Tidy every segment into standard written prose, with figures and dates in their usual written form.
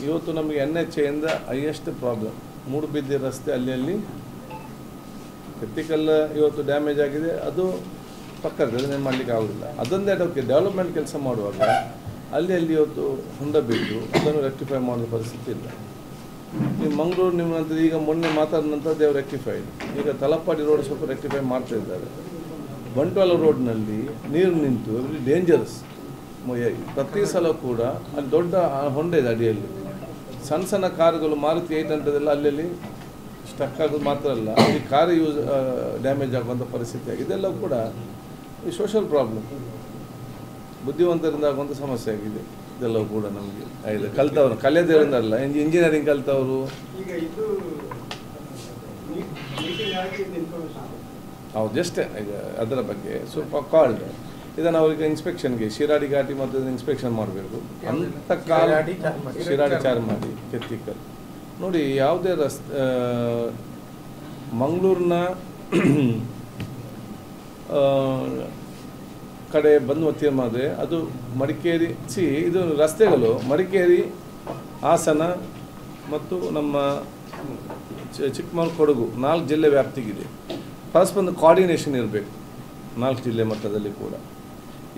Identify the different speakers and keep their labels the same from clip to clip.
Speaker 1: ಇವತ್ತು ನಮಗೆ NH ಇಂದ ಹೈಯೆಸ್ಟ್ ಪ್ರಾಬ್ಲಮ್ ಮೂಡುಬಿದ್ದೆ ರಸ್ತೆ ಅಲ್ಲಿ ಕೆತ್ತಿಕಲ್ ಇವತ್ತು ಡ್ಯಾಮೇಜ್ ಆಗಿದೆ, ಅದು ಪಕ್ಕದ ಅದನ್ನೇನು ಮಾಡಲಿಕ್ಕೆ ಆಗೋದಿಲ್ಲ. ಅದೊಂದೇ ಅದಕ್ಕೆ ಡೆವಲಪ್ಮೆಂಟ್ ಕೆಲಸ ಮಾಡುವಾಗ ಅಲ್ಲಿ ಇವತ್ತು ಹೊಂಡ ಬಿದ್ದು ಅದನ್ನು ರೆಕ್ಟಿಫೈ ಮಾಡೋ ಪರಿಸ್ಥಿತಿ ಇಲ್ಲ. ಈ ಮಂಗಳೂರು ನಿಮ್ಮ ನಂತರ ಈಗ ಮೊನ್ನೆ ಮಾತಾಡಿದ ನಂತರ ದೇವ್ ರೆಕ್ಟಿಫೈಡ್. ಈಗ ತಲಪಾಡಿ ರೋಡ್ ಸ್ವಲ್ಪ ರೆಕ್ಟಿಫೈ ಮಾಡ್ತಾ ಇದ್ದಾರೆ. ಬಂಟ್ವಾಳ ರೋಡ್ನಲ್ಲಿ ನೀರು ನಿಂತು ವೆರಿ ಡೇಂಜರಸ್. ಪ್ರತಿ ಸಲ ಕೂಡ ಅಲ್ಲಿ ದೊಡ್ಡ ಹೊಂಡ ಇದೆ ಅಡಿಯಲ್ಲಿ. ಸಣ್ಣ ಸಣ್ಣ ಕಾರುಗಳು ಮಾರುತಿ 800 ಎಲ್ಲ ಅಲ್ಲಿ ಸ್ಟಕ್ ಆಗೋದು ಮಾತ್ರ ಅಲ್ಲ, ಅಲ್ಲಿ ಕಾರು ಡ್ಯಾಮೇಜ್ ಆಗುವಂಥ ಪರಿಸ್ಥಿತಿ ಆಗಿದೆ. ಇದೆಲ್ಲ ಕೂಡ ಈ ಸೋಷಲ್ ಪ್ರಾಬ್ಲಮ್, ಬುದ್ಧಿವಂತರಿಂದ ಆಗುವಂಥ ಸಮಸ್ಯೆ ಆಗಿದೆ. ಇದೆಲ್ಲವೂ ಕೂಡ ನಮಗೆ ಆಗಿದೆ. ಕಲ್ತವರು ಕಲಿಯೋದ್ರಿಂದ ಅಲ್ಲ, ಇಂಜಿನಿಯರಿಂಗ್ ಕಲ್ತವರು ಹೌದು ಜಸ್ಟ್ ಈಗ ಅದರ ಬಗ್ಗೆ ಸ್ವಲ್ಪ ಕಾಲ್ಡ್ ಇದನ್ನು ಅವ್ರಿಗೆ ಇನ್ಸ್ಪೆಕ್ಷನ್ಗೆ ಶಿರಾಡಿ ಘಾಟಿ ಮತ್ತು ಇನ್ಸ್ಪೆಕ್ಷನ್ ಮಾಡಬೇಕು ಅಂತ ಕಾಲ. ಶಿರಾಡಿ ಚಾರ್ಮಾಡಿ ಕೆತ್ತಿಕಲ್ ನೋಡಿ, ಯಾವುದೇ ಮಂಗಳೂರಿನ ಕಡೆ ಬಂದು ತೀರ್ಮಾನ ಅದು ಮಡಿಕೇರಿ ಇದು ರಸ್ತೆಗಳು ಮಡಿಕೇರಿ, ಹಾಸನ ಮತ್ತು ನಮ್ಮ ಚಿಕ್ಕಮಗಳೂರು, ಕೊಡಗು 4 ಜಿಲ್ಲೆ ವ್ಯಾಪ್ತಿಗಿದೆ. ಪರಸ್ಪರ ಕೋಆರ್ಡಿನೇಷನ್ ಇರಬೇಕು 4 ಜಿಲ್ಲೆ ಮಟ್ಟದಲ್ಲಿ ಕೂಡ.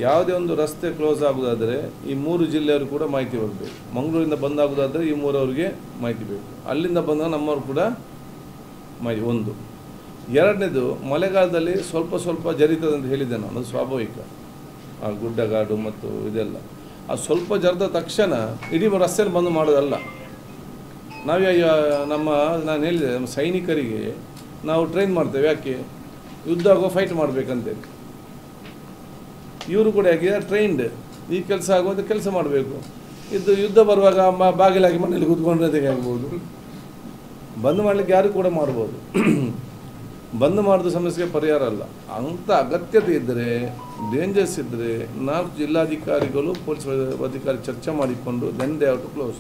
Speaker 1: ಯಾವುದೇ ಒಂದು ರಸ್ತೆ ಕ್ಲೋಸ್ ಆಗೋದಾದರೆ ಈ 3 ಜಿಲ್ಲೆಯವರು ಕೂಡ ಮಾಹಿತಿ ಬರಬೇಕು. ಮಂಗಳೂರಿಂದ ಬಂದಾಗೋದಾದರೆ ಈ 3 ಅವರಿಗೆ ಮಾಹಿತಿ ಬೇಕು, ಅಲ್ಲಿಂದ ಬಂದಾಗ ನಮ್ಮವ್ರು ಕೂಡ ಮಾಹಿತಿ. ಒಂದು ಎರಡನೇದು, ಮಳೆಗಾಲದಲ್ಲಿ ಸ್ವಲ್ಪ ಜರಿತದೆ ಅಂತ ಹೇಳಿದ್ದೆ ನಾನು, ಅದು ಸ್ವಾಭಾವಿಕ. ಆ ಗುಡ್ಡಗಾಡು ಮತ್ತು ಇದೆಲ್ಲ ಅದು ಸ್ವಲ್ಪ ಜರದ ತಕ್ಷಣ ಇಡೀ ರಸ್ತೆಯಲ್ಲಿ ಬಂದು ಮಾಡೋದಲ್ಲ. ನಾನು ಹೇಳಿದೆ, ನಮ್ಮ ಸೈನಿಕರಿಗೆ ನಾವು ಟ್ರೈನ್ ಮಾಡ್ತೇವೆ. ಯಾಕೆ? ಯುದ್ಧ ಆಗೋ ಫೈಟ್ ಮಾಡಬೇಕಂತೇಳಿ. ಇವರು ಕೂಡ ಯಾಕೆ ಟ್ರೈನ್ಡ್ ಈ ಕೆಲಸ ಆಗುವಂಥ ಕೆಲಸ ಮಾಡಬೇಕು. ಇದು ಯುದ್ಧ ಬರುವಾಗ ಬಾಗಿಲಾಗಿ ಮನೇಲಿ ಕೂತ್ಕೊಂಡ್ರೆ ಆಗ್ಬೋದು. ಬಂದ್ ಮಾಡಲಿಕ್ಕೆ ಯಾರು ಕೂಡ ಮಾಡ್ಬೋದು. ಬಂದ್ ಮಾಡಿದ ಸಮಸ್ಯೆಗೆ ಪರಿಹಾರ ಅಲ್ಲ. ಅಂಥ ಅಗತ್ಯತೆ ಇದ್ದರೆ, ಡೇಂಜರ್ಸ್ ಇದ್ದರೆ 4 ಜಿಲ್ಲಾಧಿಕಾರಿಗಳು ಪೊಲೀಸ್ ಅಧಿಕಾರಿ ಚರ್ಚೆ ಮಾಡಿಕೊಂಡು then they have to close.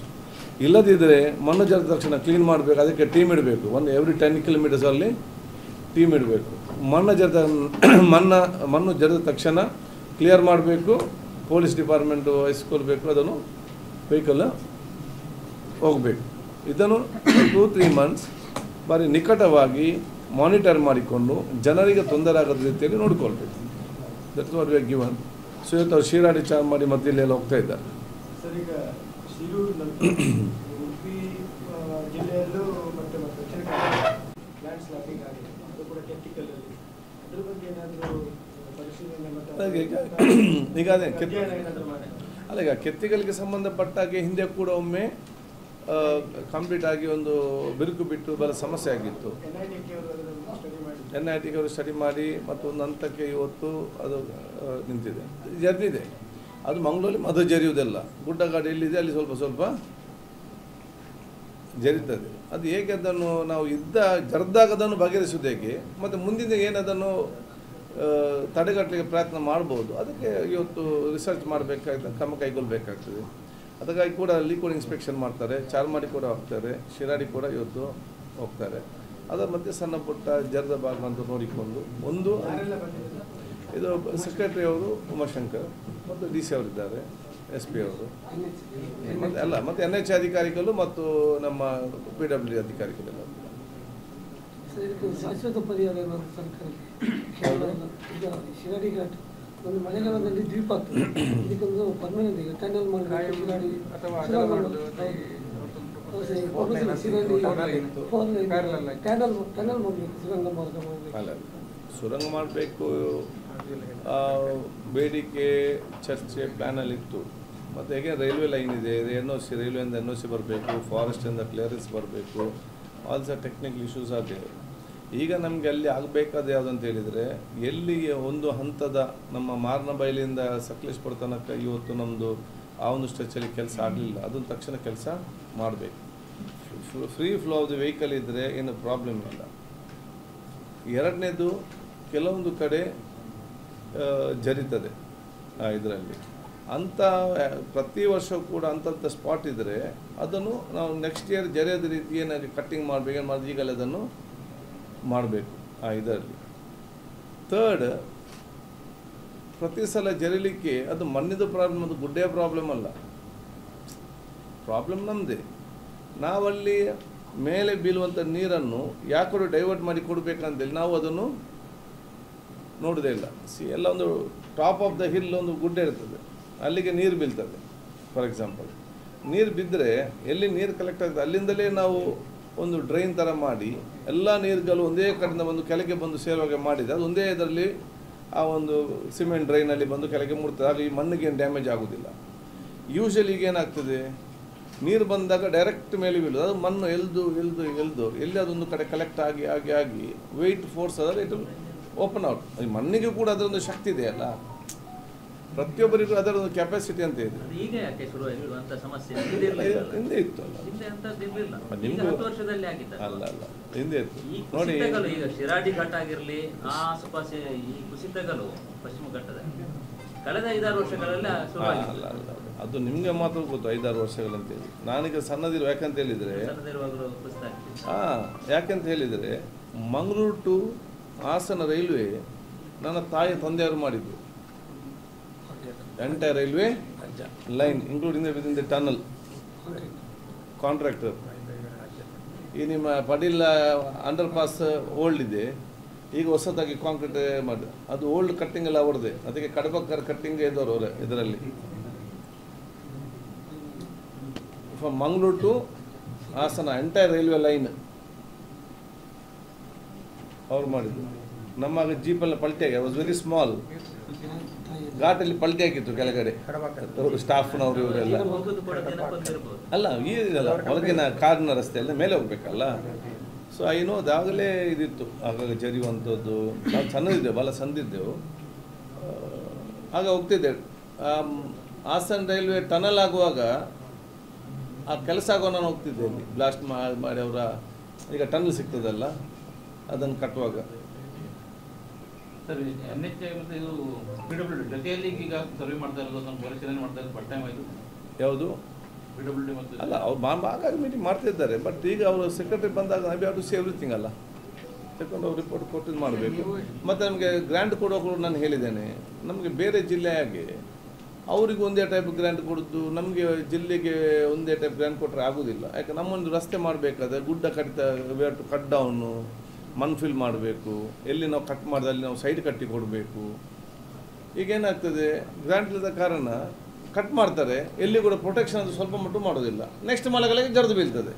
Speaker 1: ಇಲ್ಲದಿದ್ದರೆ ಮಣ್ಣು ಜರದ ತಕ್ಷಣ ಕ್ಲೀನ್ ಮಾಡಬೇಕು. ಅದಕ್ಕೆ ಟೀಮ್ ಇಡಬೇಕು. ಎವ್ರಿ 10 ಕಿಲೋಮೀಟರ್ಸಲ್ಲಿ ಟೀಮ್ ಇಡಬೇಕು. ಮಣ್ಣು ಜರದ ತಕ್ಷಣ ಕ್ಲಿಯರ್ ಮಾಡಬೇಕು. ಪೊಲೀಸ್ ಡಿಪಾರ್ಟ್ಮೆಂಟು ವಹಿಸ್ಕೊಳ್ಬೇಕು. ಅದನ್ನು ವೆಹಿಕಲ್ ಹೋಗಬೇಕು. ಇದನ್ನು 2-3 ಮಂತ್ಸ್ ಬಾರಿ ನಿಕಟವಾಗಿ ಮಾನಿಟರ್ ಮಾಡಿಕೊಂಡು ಜನರಿಗೆ ತೊಂದರೆ ಆಗದ ರೀತಿಯಲ್ಲಿ ನೋಡಿಕೊಳ್ಬೇಕು. That's what we are given. So ಇವತ್ತು ಅವ್ರು ಶಿರಾಡಿ ಚಾರ್ಮಾಡಿ ಮತ್ತು ಇಲ್ಲೆಲ್ಲ ಹೋಗ್ತಾ ಇದ್ದಾರೆ. ಈಗ ಅದೇ ಅಲ್ಲ, ಈಗ ಕೆತ್ತಿಗಳಿಗೆ ಸಂಬಂಧಪಟ್ಟಾಗೆ ಹಿಂದೆ ಕೂಡ ಒಮ್ಮೆ ಕಂಪ್ಲೀಟ್ ಆಗಿ ಒಂದು ಬಿರುಕು ಬಿಟ್ಟು ಬರೋ ಸಮಸ್ಯೆ ಆಗಿತ್ತು. NIT ಅವರು ಸ್ಟಡಿ ಮಾಡಿ ಮತ್ತು ಒಂದು ಹಂತಕ್ಕೆ ಇವತ್ತು ಅದು ನಿಂತಿದೆ, ಜರಿದಿದೆ. ಅದು ಮಂಗಳೂರಲ್ಲಿ ಅದು ಜರಿಯುವುದಿಲ್ಲ. ಗುಡ್ಡಗಾಡು ಎಲ್ಲಿದೆ ಅಲ್ಲಿ ಸ್ವಲ್ಪ ಜರಿತದೆ. ಅದು ಹೇಗೆ ಅದನ್ನು ನಾವು ಜರ್ದಾಗ ಅದನ್ನು ಬಗೆಹರಿಸುವುದು ಹೇಗೆ, ಮತ್ತು ಮುಂದಿನ ಏನದನ್ನು ತಡೆಗಟ್ಟಲಿಕ್ಕೆ ಪ್ರಯತ್ನ ಮಾಡ್ಬೋದು, ಅದಕ್ಕೆ ಇವತ್ತು ರಿಸರ್ಚ್ ಮಾಡಬೇಕಾಗ್ತದೆ, ಕ್ರಮ ಕೈಗೊಳ್ಳಬೇಕಾಗ್ತದೆ. ಅದಕ್ಕಾಗಿ ಕೂಡ ಅಲ್ಲಿ ಕೂಡ ಇನ್ಸ್ಪೆಕ್ಷನ್ ಮಾಡ್ತಾರೆ. ಚಾರ್ಮಾಡಿ ಕೂಡ ಹೋಗ್ತಾರೆ, ಶಿರಾಡಿ ಕೂಡ ಇವತ್ತು ಹೋಗ್ತಾರೆ. ಅದರ ಮಧ್ಯೆ ಸಣ್ಣ ಪುಟ್ಟ ಜರದ ಭಾಗ ಅಂತ ನೋಡಿಕೊಂಡು ಒಂದು ಇದು ಸೆಕ್ರೆಟರಿ ಅವರು ಉಮಾಶಂಕರ್ ಮತ್ತು DC ಅವರಿದ್ದಾರೆ, SP ಅವರು ಮತ್ತು NH ಅಧಿಕಾರಿಗಳು ಮತ್ತು ನಮ್ಮ PWD ಅಧಿಕಾರಿಗಳೆಲ್ಲ.
Speaker 2: ಶಾಶ್ವತ ಪರಿಹಾರ ಶಿರಾಡಿ ಘಾಟ್ ಒಂದು ಮಳೆಗಾಲದಲ್ಲಿ ದ್ವೀಪ ಆಗ್ತದೆ. ಇದಕ್ಕೊಂದು ಪರ್ಮನೆಂಟ್ ಈಗ ಟನಲ್ ಮಾಡಬೇಕು. ಶಿರಾಡಿ ಟನಲ್ ಮಾಡಬೇಕು, ಸುರಂಗ ಮಾರ್ಗ ಮಾಡಬೇಕು.
Speaker 1: ಸುರಂಗ ಮಾಡಬೇಕು ಬೇಡಿಕೆ ಚರ್ಚೆ ಪ್ಲ್ಯಾನಲ್ಲಿತ್ತು. ಮತ್ತು ಹೇಗೆ ರೈಲ್ವೆ ಲೈನ್ ಇದೆ, NOC ರೈಲ್ವೆಯಿಂದ NOC ಬರಬೇಕು, ಫಾರೆಸ್ಟಿಂದ ಕ್ಲಿಯರೆನ್ಸ್ ಬರಬೇಕು. ಆಲ್ಸೋ ಟೆಕ್ನಿಕಲ್ ಇಶ್ಯೂಸ್ ಆಗಿದೆ. ಈಗ ನಮಗೆ ಅಲ್ಲಿ ಆಗಬೇಕಾದ ಯಾವುದಂತ ಹೇಳಿದರೆ, ಎಲ್ಲಿ ಒಂದು ಹಂತದ ನಮ್ಮ ಮಾರ್ನಬೈಲಿಂದ ಸಕಲೇಶ್ಪುರ ತನಕ ಇವತ್ತು ನಮ್ಮದು ಆ ಒಂದು ಸ್ಟ್ರೆಚಲ್ಲಿ ಕೆಲಸ ಆಗಲಿಲ್ಲ, ಅದನ್ನು ತಕ್ಷಣ ಕೆಲಸ ಮಾಡಬೇಕು. Free flow of the vehicle ಇದ್ದರೆ ಏನು ಪ್ರಾಬ್ಲಮ್ ಇಲ್ಲ. ಎರಡನೇದು, ಕೆಲವೊಂದು ಕಡೆ ಜರಿತದೆ ಇದರಲ್ಲಿ. ಅಂಥ ಪ್ರತಿ ವರ್ಷ ಕೂಡ ಅಂಥಂಥ ಸ್ಪಾಟ್ ಇದ್ದರೆ ಅದನ್ನು ನಾವು ನೆಕ್ಸ್ಟ್ ಇಯರ್ ಜರಿಯದ ರೀತಿ ಏನಾಗಿ ಕಟ್ಟಿಂಗ್ ಮಾಡಬೇಕು, ಏನು ಮಾಡಿದ್ರೆ ಈಗಲೇ ಅದನ್ನು ಮಾಡಬೇಕು ಇದರಲ್ಲಿ. ಥರ್ಡ್, ಪ್ರತಿ ಸಲ ಜರಿಲಿಕ್ಕೆ ಅದು ಮಣ್ಣಿದು ಪ್ರಾಬ್ಲಮ್, ಅದು ಗುಡ್ಡೆಯ ಪ್ರಾಬ್ಲಮ್ ಅಲ್ಲ. ಪ್ರಾಬ್ಲಮ್ ನಮ್ಮದೇ. ನಾವಲ್ಲಿ ಮೇಲೆ ಬೀಳುವಂಥ ನೀರನ್ನು ಯಾಕೋ ಡೈವರ್ಟ್ ಮಾಡಿ ಕೊಡಬೇಕಂತೇಳಿ ನಾವು ಅದನ್ನು ನೋಡೋದೇ ಇಲ್ಲ. ಎಲ್ಲ ಒಂದು ಟಾಪ್ ಆಫ್ ದ ಹಿಲ್ ಒಂದು ಗುಡ್ಡ ಇರ್ತದೆ, ಅಲ್ಲಿಗೆ ನೀರು ಬೀಳ್ತದೆ. ಫಾರ್ ಎಕ್ಸಾಂಪಲ್ ನೀರು ಬಿದ್ದರೆ ಎಲ್ಲಿ ನೀರು ಕಲೆಕ್ಟ್ ಆಗ್ತದೆ ಅಲ್ಲಿಂದಲೇ ನಾವು ಒಂದು ಡ್ರೈನ್ ಥರ ಮಾಡಿ ಎಲ್ಲ ನೀರುಗಳು ಒಂದೇ ಕಡೆಯಿಂದ ಬಂದು ಕೆಳಗೆ ಬಂದು ಸೇರುವಾಗೆ ಮಾಡಿದರೆ ಅದು ಒಂದೇ ಇದರಲ್ಲಿ ಆ ಒಂದು ಸಿಮೆಂಟ್ ಡ್ರೈನಲ್ಲಿ ಬಂದು ಕೆಳಗೆ ಮುಡ್ತದೆ. ಆಗ ಈ ಮಣ್ಣಿಗೆ ಏನು ಡ್ಯಾಮೇಜ್ ಆಗೋದಿಲ್ಲ. ಯೂಶಲಿ ಈಗ ಏನಾಗ್ತದೆ, ನೀರು ಬಂದಾಗ ಡೈರೆಕ್ಟ್ ಮೇಲೆ ಬೀಳೋದು, ಅದು ಮಣ್ಣು ಎಲ್ದು ಎಲ್ಲಿ ಅದೊಂದು ಕಡೆ ಕಲೆಕ್ಟ್ ಆಗಿ ವೆಯ್ಟ್ ಫೋರ್ಸ್ ಆದರೆ ಇಟ್ ಓಪನ್ ಔಟ್. ಈ ಮಣ್ಣಿಗೆ ಕೂಡ ಅದರೊಂದು ಶಕ್ತಿ ಇದೆಯಲ್ಲ, ಪ್ರತಿಯೊಬ್ಬರಿಗೂ ಅದರೊಂದು ಕೆಪಾಸಿಟಿ ಅಂತ ಇದೆ.
Speaker 3: ಈಗ ಯಾಕೆ ಶುರುವಾಯಿತು ಅಂತ ಸಮಸ್ಯೆ
Speaker 1: ಹಿಂದೆ ಇತ್ತು ಅಲ್ಲ, ಅಲ್ಲ ಹಿಂದೆ ಇತ್ತು ನೋಡಿ.
Speaker 3: ಈಗ ಶಿರಾಡಿ ಘಟ್ಟ ಆಗಿರಲಿ, ಆ ಆಸುಪಾಸು ಈ ಕುಸಿತಗಳು ಪಶ್ಚಿಮ ಘಟ್ಟದ ಕಳೆದ 5-6 ವರ್ಷಗಳಲ್ಲಿ
Speaker 1: ಅಲ್ಲ ಅದು ನಿಮಗೆ ಮಾತ್ರ ಗೊತ್ತು 5-6 ವರ್ಷಗಳಂತೇಳಿ. ನಾನೀಗ ಸಣ್ಣದಿರು ಯಾಕಂತ ಹೇಳಿದರೆ ಯಾಕಂತ ಹೇಳಿದರೆ ಮಂಗಳೂರು ಟು ಹಾಸನ ರೈಲ್ವೆ ನನ್ನ ತಾಯಿ ತಂದೆಯವರು ಮಾಡಿದ್ದು. Entire railway line including within the tunnel contractor. ಈ ನಿಮ್ಮ ಪಡೀಲ್ ಅಂಡರ್ ಪಾಸ್ ಓಲ್ಡ್ ಇದೆ, ಈಗ ಹೊಸದಾಗಿ ಕಾಂಕ್ರೀಟ್ ಮಾಡಿ ಅದು ಓಲ್ಡ್ ಕಟ್ಟಿಂಗ್ ಎಲ್ಲ ಅವರದೆ. ಅದಕ್ಕೆ ಕಡಬಕ್ಕರ್ ಕಟ್ಟಿಂಗ್ ಇದ್ದವರು ಅವರೇ ಇದರಲ್ಲಿ. From Mangaluru to Hassan entire railway line ಅವ್ರು ಮಾಡಿದ್ದು. ನಮ್ಮಾಗ ಜೀಪೆಲ್ಲ ಪಲ್ಟಿ ಆಗಿ ವಾಸ್ ವೆರಿ ಸ್ಮಾಲ್, ಘಾಟಲ್ಲಿ ಪಲ್ಟಿ ಆಗಿತ್ತು ಕೆಳಗಡೆ. ಅವರು ಸ್ಟಾಫ್ನವರು ಇವರೆಲ್ಲ ಅಲ್ಲ, ಈಗಲ್ಲ ಹೊರಗಿನ ಕಾರಿನ ರಸ್ತೆಯಲ್ಲ ಮೇಲೆ ಹೋಗ್ಬೇಕಲ್ಲ. ಸೊ ಐನೋ ಅದಾಗಲೇ ಇದಿತ್ತು, ಆಗಾಗ ಜರಿಯುವಂಥದ್ದು. ನಾವು ಸಣ್ಣದಿದ್ದೆವು, ಭಾಳ ಸಣ್ಣದಿದ್ದೆವು, ಆಗ ಹೋಗ್ತಿದ್ದೆವು. ಹಾಸನ ರೈಲ್ವೆ ಟನಲ್ ಆಗುವಾಗ ಆ ಕೆಲಸ ಆಗುವಾಗ ನಾನು ಹೋಗ್ತಿದ್ದೆ ಅಲ್ಲಿ. ಬ್ಲಾಸ್ಟ್ ಮಾಡಿ ಅವರ ಈಗ ಟನಲ್ ಸಿಗ್ತದಲ್ಲ ಅದನ್ನು ಕಟ್ಟುವಾಗ.
Speaker 4: ಸರ್ NHAI ಮತ್ತು ಇದು PWD ಜೊತೆಯಲ್ಲಿ ಈಗ ಸರ್ವೆ ಮಾಡ್ತಾ ಇರೋದು, ನಮ್ಮ ಪರಿಶೀಲನೆ ಮಾಡ್ತಾ ಇರೋದು ಫಸ್ಟ್ ಟೈಮ್ ಆಯಿತು.
Speaker 1: ಯಾವುದು
Speaker 4: PWD ಮತ್ತು
Speaker 1: ಅಲ್ಲ, ಅವ್ರು ಆಗಾಗ ಮೀಟಿಂಗ್ ಮಾಡ್ತಿದ್ದಾರೆ. ಬಟ್ ಈಗ ಅವರು ಸೆಕ್ರೆಟರಿ ಬಂದಾಗ ನಾವು ಯಾವ ಟು ಸಿ ಎವ್ರಿಥಿಂಗ್ ಅಲ್ಲ, ತಗೊಂಡು ಅವ್ರು ರಿಪೋರ್ಟ್ ಕೊಟ್ಟಿದ್ದು ಮಾಡಬೇಕು. ಮತ್ತು ನಮಗೆ ಗ್ರ್ಯಾಂಟ್ ಕೊಡೋರು ನಾನು ಹೇಳಿದ್ದೇನೆ, ನಮಗೆ ಬೇರೆ ಜಿಲ್ಲೆಯಾಗೆ ಅವ್ರಿಗೆ ಒಂದೇ ಟೈಪ್ ಗ್ರ್ಯಾಂಟ್ ಕೊಡೋದು, ನಮಗೆ ಜಿಲ್ಲೆಗೆ ಒಂದೇ ಟೈಪ್ ಗ್ರ್ಯಾಂಟ್ ಕೊಟ್ಟರೆ ಆಗೋದಿಲ್ಲ. ಯಾಕೆ ನಮ್ಮೊಂದು ರಸ್ತೆ ಮಾಡಬೇಕಾದ್ರೆ ಗುಡ್ಡ ಕಟ್ಟ ಕಟ್ ಡೌನು, ಮಣ್ಣು ಫಿಲ್ ಮಾಡಬೇಕು, ಎಲ್ಲಿ ನಾವು ಕಟ್ ಮಾಡಿದ್ರೆ ಅಲ್ಲಿ ನಾವು ಸೈಡ್ ಕಟ್ಟಿ ಕೊಡಬೇಕು. ಈಗೇನಾಗ್ತದೆ, ಗ್ರ್ಯಾಂಟ್ ಇಲ್ಲದ ಕಾರಣ ಕಟ್ ಮಾಡ್ತಾರೆ, ಎಲ್ಲಿ ಕೂಡ ಪ್ರೊಟೆಕ್ಷನ್ ಅದು ಸ್ವಲ್ಪ ಮಟ್ಟು ಮಾಡೋದಿಲ್ಲ. ನೆಕ್ಸ್ಟ್ ಮಳೆಗಳಿಗೆ ಜರಿದು ಬೀಳ್ತದೆ.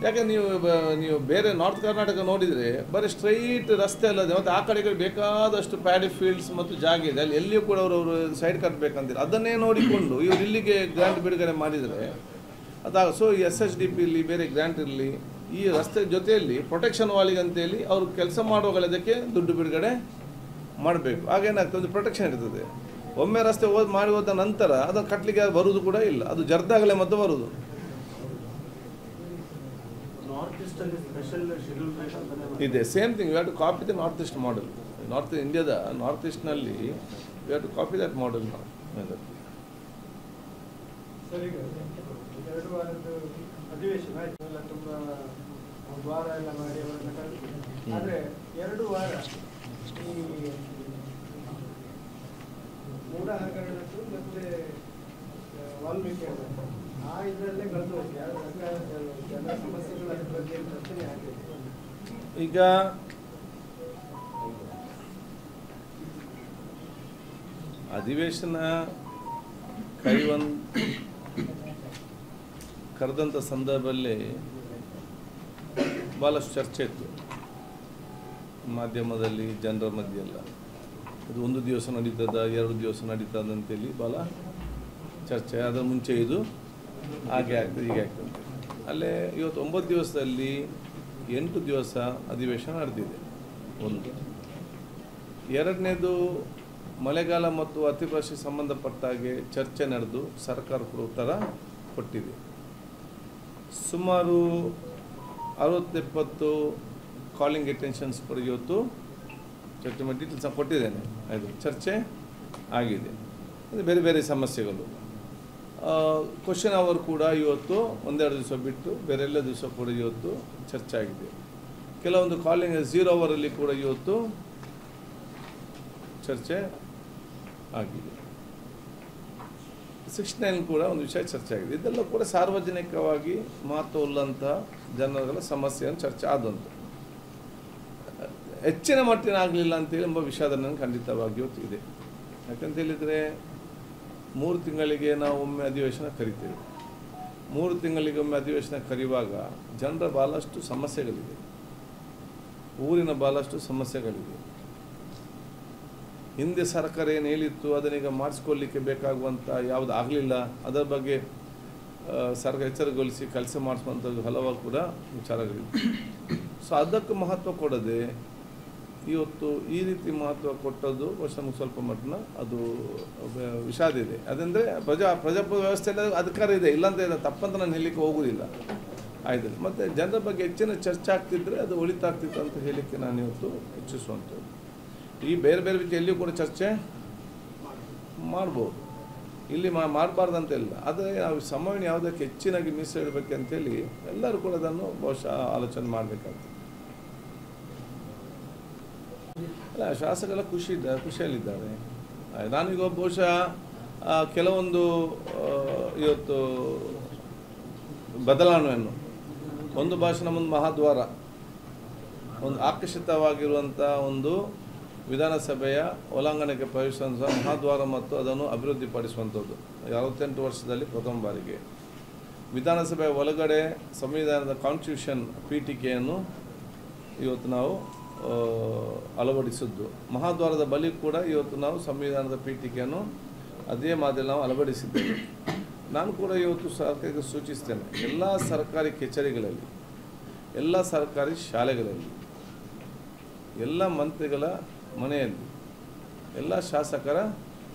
Speaker 1: ಯಾಕೆ ನೀವು ಬೇರೆ ನಾರ್ತ್ ಕರ್ನಾಟಕ ನೋಡಿದರೆ ಬರೀ ಸ್ಟ್ರೈಟ್ ರಸ್ತೆ ಅಲ್ಲದೆ ಮತ್ತು ಆ ಕಡೆಗೆ ಬೇಕಾದಷ್ಟು ಪ್ಯಾಡಿ ಫೀಲ್ಡ್ಸ್ ಮತ್ತು ಜಾಗ ಇದೆ, ಅಲ್ಲಿ ಎಲ್ಲಿಯೂ ಕೂಡ ಅವರು ಸೈಡ್ ಕಟ್ಟಬೇಕಂತೀರಿ. ಅದನ್ನೇ ನೋಡಿಕೊಂಡು ಇವರು ಇಲ್ಲಿಗೆ ಗ್ರ್ಯಾಂಟ್ ಬಿಡುಗಡೆ ಮಾಡಿದರೆ ಅದಾಗ ಸೊ SSDP ಇರಲಿ, ಬೇರೆ ಗ್ರ್ಯಾಂಟ್ ಇರಲಿ, ಈ ರಸ್ತೆ ಜೊತೆಯಲ್ಲಿ ಪ್ರೊಟೆಕ್ಷನ್ ವಾಲಿಗೆ ಅಂತೇಳಿ ಅವರು ಕೆಲಸ ಮಾಡೋಗಳದಕ್ಕೆ ದುಡ್ಡು ಬಿಡುಗಡೆ ಮಾಡಬೇಕು. ಆಗೇನಾಗ್ತದೆ, ಒಂದು ಪ್ರೊಟೆಕ್ಷನ್ ಇರ್ತದೆ. ಒಮ್ಮೆ ರಸ್ತೆ ಮಾಡಿ ಹೋದ ನಂತರ ಅದನ್ನು ಕಟ್ಟಲಿಕ್ಕೆ ಬರುವುದು ಕೂಡ ಇಲ್ಲ, ಅದು ಜರ್ದಾಗಲೇ ಮತ್ತೆ ಬರುವುದು. ಇದೆ same thing. You have to copy the north east model. North ಇಂಡಿಯಾದ ನಾರ್ತ್ ಈಸ್ಟ್ನಲ್ಲಿ you have to copy that model.
Speaker 5: Sir, ಈಗ 2 ವಾರದ ಅಧಿವೇಶನ ಆಯಿತು, ಎಲ್ಲ ತುಂಬ ವಾರ ಎಲ್ಲ ಮಾಡಿ ಅವರನ್ನು ಕಳಿಸ್ತೀವಿ. ಆದರೆ 2 ವಾರ ಈ ಮೂಢ ಹಗರಣದ್ದು ಮತ್ತು ವಾಲ್ಮೀಕಿ ಆ ಇದರಲ್ಲೇ ಕಳೆದು ಹೋಗಿ ಯಾರು ಎಲ್ಲ ಸಮಸ್ಯೆಗಳ ಬಗ್ಗೆ ಚರ್ಚನೆ ಆಗಿದೆ.
Speaker 1: ಈಗ ಅಧಿವೇಶನ ಕರೆದಂಥ ಸಂದರ್ಭದಲ್ಲಿ ಭಾಳಷ್ಟು ಚರ್ಚೆ ಇತ್ತು ಮಾಧ್ಯಮದಲ್ಲಿ, ಜನರ ಮಧ್ಯೆ ಎಲ್ಲ. ಇದು 1 ದಿವಸ ನಡೀತದ, 2 ದಿವಸ ನಡೀತದ ಅಂತೇಳಿ ಭಾಳ ಚರ್ಚೆ. ಅದರ ಮುಂಚೆ ಇದು ಹಾಗೆ ಆಗ್ತದೆ, ಹೀಗೆ ಆಗ್ತದೆ. ಅಲ್ಲೇ ಇವತ್ತು 9 ದಿವಸದಲ್ಲಿ 8 ದಿವಸ ಅಧಿವೇಶನ ನಡೆದಿದೆ. 1. 2ನೇದು ಮಳೆಗಾಲ ಮತ್ತು ಅತಿವೃಷ್ಟಿ ಸಂಬಂಧಪಟ್ಟ ಹಾಗೆ ಚರ್ಚೆ ನಡೆದು ಸರ್ಕಾರ ಕೂಡ ಉತ್ತರ ಕೊಟ್ಟಿದೆ. ಸುಮಾರು 60-70 ಕಾಲಿಂಗ್ ಅಟೆನ್ಷನ್ಸ್ ಪರ್ ಇವತ್ತು ಚರ್ಚೆ ಮಾಡಿ ಡೀಟೇಲ್ಸ್ ಕೊಟ್ಟಿದ್ದೇನೆ. ಅದು ಚರ್ಚೆ ಆಗಿದೆ. ಅದು ಬೇರೆ ಬೇರೆ ಸಮಸ್ಯೆಗಳು. ಕ್ವಶನ್ ಅವರ್ ಕೂಡ ಇವತ್ತು 1-2 ದಿವಸ ಬಿಟ್ಟು ಬೇರೆಲ್ಲ ದಿವಸ ಕೂಡ ಇವತ್ತು ಚರ್ಚೆ ಆಗಿದೆ. ಕೆಲವೊಂದು ಕಾಲಿಂಗ್ 0 ಅವರಲ್ಲಿ ಕೂಡ ಇವತ್ತು ಚರ್ಚೆ ಆಗಿದೆ. 69 ಕೂಡ ಒಂದು ವಿಷಯ ಚರ್ಚೆ ಆಗಿದೆ. ಇದೆಲ್ಲ ಕೂಡ ಸಾರ್ವಜನಿಕವಾಗಿ ಮಹತ್ವವುಳ್ಳಂಥ ಜನಗಳ ಸಮಸ್ಯೆಯನ್ನು ಚರ್ಚೆ ಆದಂತು. ಹೆಚ್ಚಿನ ಮಟ್ಟಿನ ಆಗಲಿಲ್ಲ ಅಂತೇಳಿ ಎಂಬ ವಿಷಾದ ನನಗೆ ಖಂಡಿತವಾಗಿಯೂ ಇದೆ. ಯಾಕಂತ ಹೇಳಿದರೆ 3 ತಿಂಗಳಿಗೆ ನಾವು ಒಮ್ಮೆ ಅಧಿವೇಶನ ಕರಿತೇವೆ. 3 ತಿಂಗಳಿಗೊಮ್ಮೆ ಅಧಿವೇಶನ ಕರೆಯುವಾಗ ಜನರ ಭಾಳಷ್ಟು ಸಮಸ್ಯೆಗಳಿದೆ, ಊರಿನ ಭಾಳಷ್ಟು ಸಮಸ್ಯೆಗಳಿದೆ. ಹಿಂದೆ ಸರ್ಕಾರ ಏನು ಹೇಳಿತ್ತು ಅದನ್ನೀಗ ಮಾಡಿಸ್ಕೊಳ್ಳಿಕ್ಕೆ ಬೇಕಾಗುವಂಥ ಯಾವುದು ಆಗಲಿಲ್ಲ, ಅದರ ಬಗ್ಗೆ ಸರ್ಕಾರ ಎಚ್ಚರಗೊಳಿಸಿ ಕೆಲಸ ಮಾಡಿಸುವಂಥದ್ದು ಹಲವಾರು ಕೂಡ ವಿಚಾರಗಳಿವೆ. ಸೊ ಅದಕ್ಕೆ ಮಹತ್ವ ಕೊಡದೆ ಇವತ್ತು ಈ ರೀತಿ ಮಹತ್ವ ಕೊಟ್ಟದ್ದು ನಮಗೆ ಸ್ವಲ್ಪ ಮಟ್ಟಿನ ಅದು ವಿಷಾದ ಇದೆ. ಅದಂದರೆ ಪ್ರಜಾಪ್ರಭುತ್ವ ವ್ಯವಸ್ಥೆಯಲ್ಲಿ ಅಧಿಕಾರ ಇದೆ, ಇಲ್ಲಾಂತ ತಪ್ಪಂತ ನಾನು ಹೇಳಲಿಕ್ಕೆ ಹೋಗುವುದಿಲ್ಲ. ಆಯ್ತು, ಮತ್ತು ಜನರ ಬಗ್ಗೆ ಹೆಚ್ಚಿನ ಚರ್ಚೆ ಆಗ್ತಿದ್ರೆ ಅದು ಒಳಿತಾಗ್ತಿತ್ತು ಅಂತ ಹೇಳಲಿಕ್ಕೆ ನಾನು ಇವತ್ತು ಇಚ್ಛಿಸುವಂಥದ್ದು. ಈ ಬೇರೆ ಬೇರೆ ರೀತಿ ಎಲ್ಲಿಯೂ ಕೂಡ ಚರ್ಚೆ ಮಾಡ್ಬೋದು, ಇಲ್ಲಿ ಮಾಡಬಾರ್ದಂತೆಲ್ಲ. ಆದರೆ ನಾವು ಸಮಯವನ್ನು ಯಾವುದಕ್ಕೆ ಹೆಚ್ಚಿನಾಗಿ ಮೀಸಲಿಡಬೇಕಂತೇಳಿ ಎಲ್ಲರೂ ಕೂಡ ಅದನ್ನು ಬಹುಶಃ ಆಲೋಚನೆ ಮಾಡಬೇಕಾಗ್ತದೆ. ಅಲ್ಲ, ಶಾಸಕರೆಲ್ಲ ಖುಷಿಯಲ್ಲಿದ್ದಾರೆ. ನಾನೀಗ ಬಹುಶಃ ಕೆಲವೊಂದು ಇವತ್ತು ಬದಲಾವಣೆಯನ್ನು, ಒಂದು ಭಾಷೆ ನಮ್ಮೊಂದು ಮಹಾದ್ವಾರ, ಒಂದು ಆಕರ್ಷಿತವಾಗಿರುವಂಥ ಒಂದು ವಿಧಾನಸಭೆಯ ಒಳಾಂಗಣಕ್ಕೆ ಪ್ರವೇಶಿಸುವಂಥ ಮಹಾದ್ವಾರ ಮತ್ತು ಅದನ್ನು ಅಭಿವೃದ್ಧಿಪಡಿಸುವಂಥದ್ದು 68 ವರ್ಷದಲ್ಲಿ ಪ್ರಥಮ ಬಾರಿಗೆ ವಿಧಾನಸಭೆಯ ಒಳಗಡೆ ಸಂವಿಧಾನದ ಕಾನ್ಸ್ಟಿಟ್ಯೂಷನ್ ಪೀಠಿಕೆಯನ್ನು ಇವತ್ತು ನಾವು ಅಳವಡಿಸಿದ್ದು. ಮಹಾದ್ವಾರದ ಬಳಿ ಕೂಡ ಇವತ್ತು ನಾವು ಸಂವಿಧಾನದ ಪೀಠಿಕೆಯನ್ನು ಅದೇ ಮಾದರಿ ನಾವು ಅಳವಡಿಸಿದ್ದೇವೆ. ನಾನು ಕೂಡ ಇವತ್ತು ಸರ್ಕಾರಕ್ಕೆ ಸೂಚಿಸ್ತೇನೆ, ಎಲ್ಲ ಸರ್ಕಾರಿ ಕಚೇರಿಗಳಲ್ಲಿ, ಎಲ್ಲ ಸರ್ಕಾರಿ ಶಾಲೆಗಳಲ್ಲಿ, ಎಲ್ಲ ಮಂತ್ರಿಗಳ ಮನೆಯಲ್ಲಿ, ಎಲ್ಲ ಶಾಸಕರ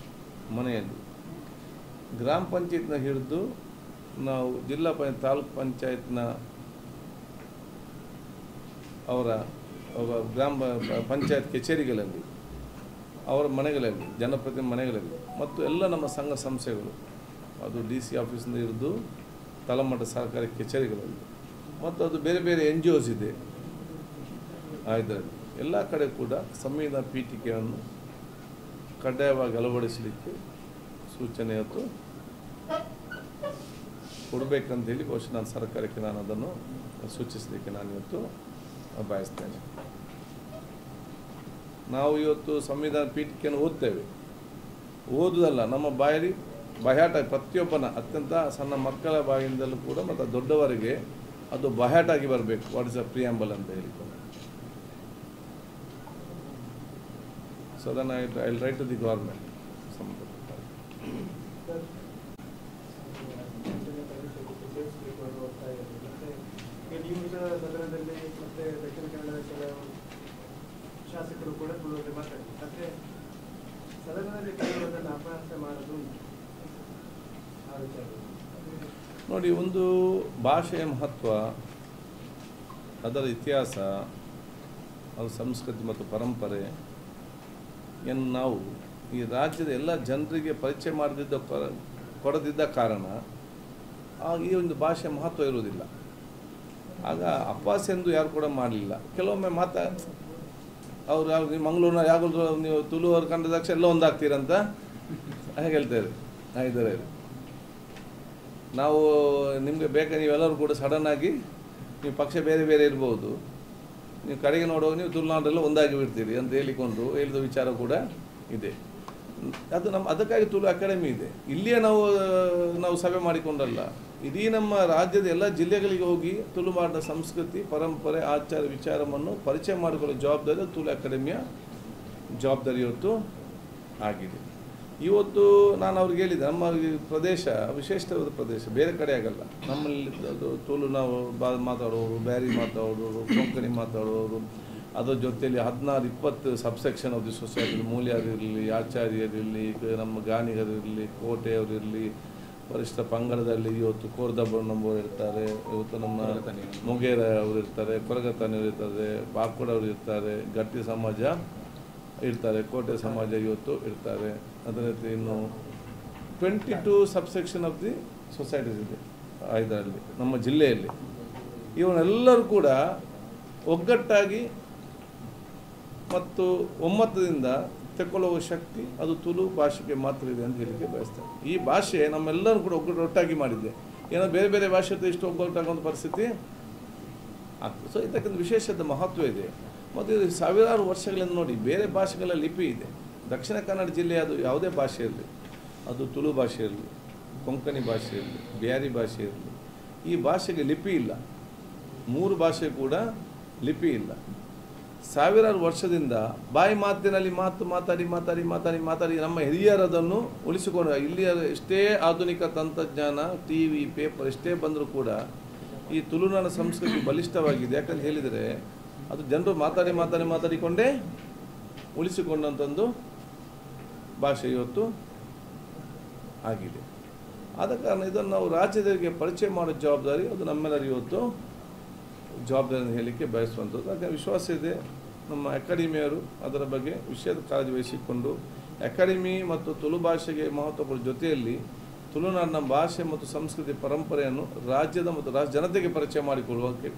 Speaker 1: ಮನೆಯಲ್ಲಿ, ಗ್ರಾಮ ಪಂಚಾಯತ್ನ ಹಿಡಿದು ನಾವು ಜಿಲ್ಲಾ ತಾಲೂಕು ಪಂಚಾಯತ್ನ ಅವರ ಗ್ರಾಮ ಪಂಚಾಯತ್ ಕಚೇರಿಗಳಲ್ಲಿ, ಅವರ ಮನೆಗಳಲ್ಲಿ, ಜನಪ್ರತಿನಿಧಿ ಮನೆಗಳಲ್ಲಿ, ಮತ್ತು ಎಲ್ಲ ನಮ್ಮ ಸಂಘ ಸಂಸ್ಥೆಗಳು, ಅದು DC ಆಫೀಸಿಂದ ಹಿಡಿದು ತಳಮಟ್ಟ ಸರ್ಕಾರಿ ಕಚೇರಿಗಳಲ್ಲಿ, ಮತ್ತು ಅದು ಬೇರೆ ಬೇರೆ NGOs ಇದೆ ಇದರಲ್ಲಿ, ಎಲ್ಲ ಕಡೆ ಕೂಡ ಸಂವಿಧಾನ ಪೀಠಿಕೆಯನ್ನು ಕಡ್ಡಾಯವಾಗಿ ಅಳವಡಿಸಲಿಕ್ಕೆ ಸೂಚನೆ ಇವತ್ತು ಕೊಡಬೇಕಂತೇಳಿ ಬಹುಶಃ ನಾನು ಸರ್ಕಾರಕ್ಕೆ ನಾನು ಅದನ್ನು ಸೂಚಿಸಲಿಕ್ಕೆ ನಾನು ಇವತ್ತು ಬಯಸ್ತೇನೆ. ನಾವು ಇವತ್ತು ಸಂವಿಧಾನ ಪೀಠಿಕೆಯನ್ನು ಓದ್ತೇವೆ, ಓದುವುದಲ್ಲ, ನಮ್ಮ ಬಾಯಾಟ ಪ್ರತಿಯೊಬ್ಬನ ಅತ್ಯಂತ ಸಣ್ಣ ಮಕ್ಕಳ ಬಾಯಿಂದಲೂ ಕೂಡ ಮತ್ತು ದೊಡ್ಡವರಿಗೆ ಅದು ಬಾಯಾಟಾಗಿ ಬರಬೇಕು. ವಾಟ್ ಇಸ್ ಅ ಪ್ರಿಯಾಂಬಲ್ ಅಂತ ಹೇಳಿಕೊಂಡು. ಸೊ ಅದನ್ನು I will write to the government.
Speaker 5: ಸದನದಲ್ಲಿ ಮತ್ತೆ ದಕ್ಷಿಣ ಕನ್ನಡದ ಕೆಲವು ಶಾಸಕರು ಕೂಡ ತುಳುವಲ್ಲಿ ಮಾತಾಡ್ತಾರೆ. ಆದರೆ ಸದನದಲ್ಲಿ ಕೆಲವರನ್ನು ಅಪಹಾಸ್ಯ ಮಾಡೋದು ಆ ವಿಚಾರ
Speaker 1: ನೋಡಿ, ಒಂದು ಭಾಷೆಯ ಮಹತ್ವ, ಅದರ ಇತಿಹಾಸ, ಅದರ ಸಂಸ್ಕೃತಿ ಮತ್ತು ಪರಂಪರೆ ನಾವು ಈ ರಾಜ್ಯದ ಎಲ್ಲ ಜನರಿಗೆ ಪರಿಚಯ ಕೊಡದಿದ್ದ ಕಾರಣ ಈ ಒಂದು ಭಾಷೆಯ ಮಹತ್ವ ಇರುವುದಿಲ್ಲ. ಆಗ ಅಪಹಾಸ್ಯ ಎಂದು ಯಾರು ಕೂಡ ಮಾಡಲಿಲ್ಲ. ಕೆಲವೊಮ್ಮೆ ಅವ್ರು ನೀವು ಮಂಗಳೂರಿನ ಯಾವಾಗಲೂ ನೀವು ತುಳುವರು ಕಂಡದಾಕ್ಷ ಎಲ್ಲ ಒಂದಾಗ್ತೀರಂತ ಹಾಗೆ ಹೇಳ್ತಾರೆ. ಇದ್ದಾರೆ ನಾವು ನಿಮಗೆ ನೀವೆಲ್ಲರೂ ಕೂಡ ಸಡನ್ನಾಗಿ ನೀವು ಪಕ್ಷ ಬೇರೆ ಬೇರೆ ಇರ್ಬೋದು, ನೀವು ಕಡೆಗೆ ನೋಡುವಾಗ ನೀವು ತುಳುನಾಡೆಲ್ಲ ಒಂದಾಗಿ ಬಿಡ್ತೀರಿ ಅಂತ ಹೇಳಿದ ವಿಚಾರ ಕೂಡ ಇದೆ. ಅದು ಅದಕ್ಕಾಗಿ ತುಳು ಅಕಾಡೆಮಿ ಇದೆ. ಇಲ್ಲಿಯೇ ನಾವು ಸಭೆ ಮಾಡಿಕೊಂಡಲ್ಲ, ಇಡೀ ನಮ್ಮ ರಾಜ್ಯದ ಎಲ್ಲ ಜಿಲ್ಲೆಗಳಿಗೆ ಹೋಗಿ ತುಳುನಾಡಿನ ಸಂಸ್ಕೃತಿ, ಪರಂಪರೆ, ಆಚಾರ ವಿಚಾರವನ್ನು ಪರಿಚಯ ಮಾಡಿಕೊಳ್ಳೋ ಜವಾಬ್ದಾರಿ ತುಳು ಅಕಾಡೆಮಿಯ ಜವಾಬ್ದಾರಿ ಇವತ್ತು ಆಗಿದೆ. ಇವತ್ತು ನಾನು ಅವ್ರಿಗೆ ಹೇಳಿದೆ, ನಮ್ಮ ಪ್ರದೇಶ ವಿಶೇಷವಾದ ಪ್ರದೇಶ, ಬೇರೆ ಕಡೆ ಆಗಲ್ಲ. ನಮ್ಮಲ್ಲಿ ತುಳು ನಾವು ಮಾತಾಡೋರು, ಬ್ಯಾರಿ ಮಾತಾಡೋರು, ಕೊಂಕಣಿ ಮಾತಾಡೋರು, ಅದರ ಜೊತೆಯಲ್ಲಿ 16-20 ಸಬ್ಸೆಕ್ಷನ್ ಆಫ್ ದಿ ಸೊಸೈಟಿ, ಮೂಲ್ಯರಿರಲಿ, ಆಚಾರ್ಯರಿರಲಿ, ನಮ್ಮ ಗಾಣಿಗರಿರಲಿ, ಕೋಟೆಯವರಿರಲಿ, ವರಿಷ್ಠ ಪಂಗಡದಲ್ಲಿ ಇವತ್ತು ಕೋರ್ದಬ್ಬನವರು ಇರ್ತಾರೆ, ಇವತ್ತು ನಮ್ಮ ಮೊಗೇರ ಅವರು ಇರ್ತಾರೆ, ಕೊರಗತಾನಿಯವರು ಇರ್ತಾರೆ, ಬಾಕುಡವರು ಇರ್ತಾರೆ, ಗಟ್ಟಿ ಸಮಾಜ ಇರ್ತಾರೆ, ಕೋಟೆ ಸಮಾಜ ಇವತ್ತು ಇರ್ತಾರೆ. ಅದೇ ರೀತಿ ಇನ್ನು 22 ಸಬ್ಸೆಕ್ಷನ್ ಆಫ್ ದಿ ಸೊಸೈಟೀಸ್ ಇದೆ ಇದರಲ್ಲಿ ನಮ್ಮ ಜಿಲ್ಲೆಯಲ್ಲಿ. ಇವನ್ನೆಲ್ಲರೂ ಕೂಡ ಒಗ್ಗಟ್ಟಾಗಿ ಮತ್ತು ಒಮ್ಮತದಿಂದ ತಗೊಳ್ಳುವ ಶಕ್ತಿ ಅದು ತುಳು ಭಾಷೆಗೆ ಮಾತ್ರ ಇದೆ ಅಂತ ಹೇಳಿಕೆ ಬಯಸ್ತೇನೆ. ಈ ಭಾಷೆ ನಮ್ಮೆಲ್ಲರೂ ಕೂಡ ಒಟ್ಟಾಗಿ ಮಾಡಿದ್ದೆ. ಏನೋ ಬೇರೆ ಬೇರೆ ಭಾಷೆ ಇಷ್ಟು ಒಗ್ಗಟ್ಟಾಗುವಂಥ ಪರಿಸ್ಥಿತಿ ಆಗ್ತದೆ. ಸೊ ಇದಕ್ಕೊಂದು ವಿಶೇಷದ ಮಹತ್ವ ಇದೆ. ಮತ್ತು ಇದು ಸಾವಿರಾರು ವರ್ಷಗಳಿಂದ ನೋಡಿ ಬೇರೆ ಭಾಷೆಗಳ ಲಿಪಿ ಇದೆ. ದಕ್ಷಿಣ ಕನ್ನಡ ಜಿಲ್ಲೆಯ ಅದು ಯಾವುದೇ ಭಾಷೆ ಇರಲಿ, ಅದು ತುಳು ಭಾಷೆ ಇರಲಿ, ಕೊಂಕಣಿ ಭಾಷೆ ಇರಲಿ, ಬ್ಯಾರಿ ಭಾಷೆ ಇರಲಿ, ಈ ಭಾಷೆಗೆ ಲಿಪಿ ಇಲ್ಲ. 3 ಭಾಷೆ ಕೂಡ ಲಿಪಿ ಇಲ್ಲ. ಸಾವಿರಾರು ವರ್ಷದಿಂದ ಬಾಯಿ ಮಾತಿನಲ್ಲಿ ಮಾತಾಡಿ ನಮ್ಮ ಹಿರಿಯರು ಅದನ್ನು ಉಳಿಸಿಕೊಂಡು ಇಲ್ಲಿ ಎಷ್ಟೇ ಆಧುನಿಕ ತಂತ್ರಜ್ಞಾನ ಟಿ ವಿ ಪೇಪರ್ ಎಷ್ಟೇ ಬಂದರೂ ಕೂಡ ಈ ತುಳುನಾಡ ಸಂಸ್ಕೃತಿ ಬಲಿಷ್ಠವಾಗಿದೆ. ಯಾಕಂತ ಹೇಳಿದರೆ ಅದು ಜನರು ಮಾತಾಡಿಕೊಂಡೇ ಉಳಿಸಿಕೊಂಡಂಥದ್ದು ಭಾಷೆ ಇವತ್ತು ಆಗಿದೆ. ಆದ ಕಾರಣ ಇದನ್ನು ನಾವು ರಾಜ್ಯದವರಿಗೆ ಪರಿಚಯ ಮಾಡೋ ಜವಾಬ್ದಾರಿ ಅದು ನಮ್ಮೆಲ್ಲರಿಗೂ ಇವತ್ತು ಜವಾಬ್ದಾರಿಯನ್ನು ಹೇಳಲಿಕ್ಕೆ ಬಯಸುವಂಥದ್ದು. ಅದಕ್ಕೆ ವಿಶ್ವಾಸ ಇದೆ ನಮ್ಮ ಅಕಾಡೆಮಿಯವರು ಅದರ ಬಗ್ಗೆ ವಿಷಯದ ಕಾಳಜಿ ವಹಿಸಿಕೊಂಡು ಅಕಾಡೆಮಿ ಮತ್ತು ತುಳು ಭಾಷೆಗೆ ಮಹತ್ವ ಕೊಡುವ ಜೊತೆಯಲ್ಲಿ ತುಳುನಾಡಿನ ಭಾಷೆ ಮತ್ತು ಸಂಸ್ಕೃತಿ ಪರಂಪರೆಯನ್ನು ರಾಜ್ಯದ ಮತ್ತು ಜನತೆಗೆ ಪರಿಚಯ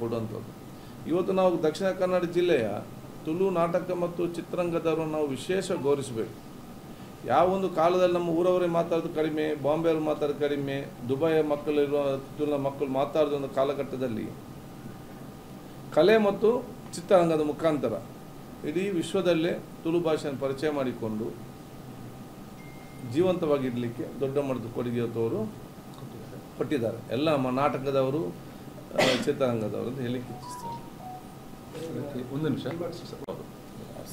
Speaker 1: ಕೊಡುವಂಥದ್ದು. ಇವತ್ತು ನಾವು ದಕ್ಷಿಣ ಕನ್ನಡ ಜಿಲ್ಲೆಯ ತುಳು ನಾಟಕ ಮತ್ತು ಚಿತ್ರರಂಗದವರನ್ನು ನಾವು ವಿಶೇಷ ಗೌರವಿಸಬೇಕು. ಯಾವೊಂದು ಕಾಲದಲ್ಲಿ ನಮ್ಮ ಊರವರೇ ಮಾತಾಡೋದು ಕಡಿಮೆ, ಬಾಂಬೆಯವರು ಮಾತಾಡೋದು ಕಡಿಮೆ, ದುಬೈಯ ಮಕ್ಕಳಿರುವ ತುಳುನ ಮಕ್ಕಳು ಕಾಲಘಟ್ಟದಲ್ಲಿ ಒಂದು ಕಾಲಘಟ್ಟದಲ್ಲಿ ಕಲೆ ಮತ್ತು ಚಿತ್ರರಂಗದ ಮುಖಾಂತರ ಇಡೀ ವಿಶ್ವದಲ್ಲೇ ತುಳು ಭಾಷೆಯನ್ನು ಪರಿಚಯ ಮಾಡಿಕೊಂಡು ಜೀವಂತವಾಗಿಡಲಿಕ್ಕೆ ದೊಡ್ಡ ಮಟ್ಟದ ಕೊಡುಗೆಯವರು ಕೊಟ್ಟಿದ್ದಾರೆ. ಎಲ್ಲ ನಮ್ಮ ನಾಟಕದವರು, ಚಿತ್ರರಂಗದವರು ಅಂತ ಹೇಳಲಿಕ್ಕೆ ಇಚ್ಛಿಸ್ತಾರೆ.
Speaker 6: ಒಂದು ನಿಮಿಷ.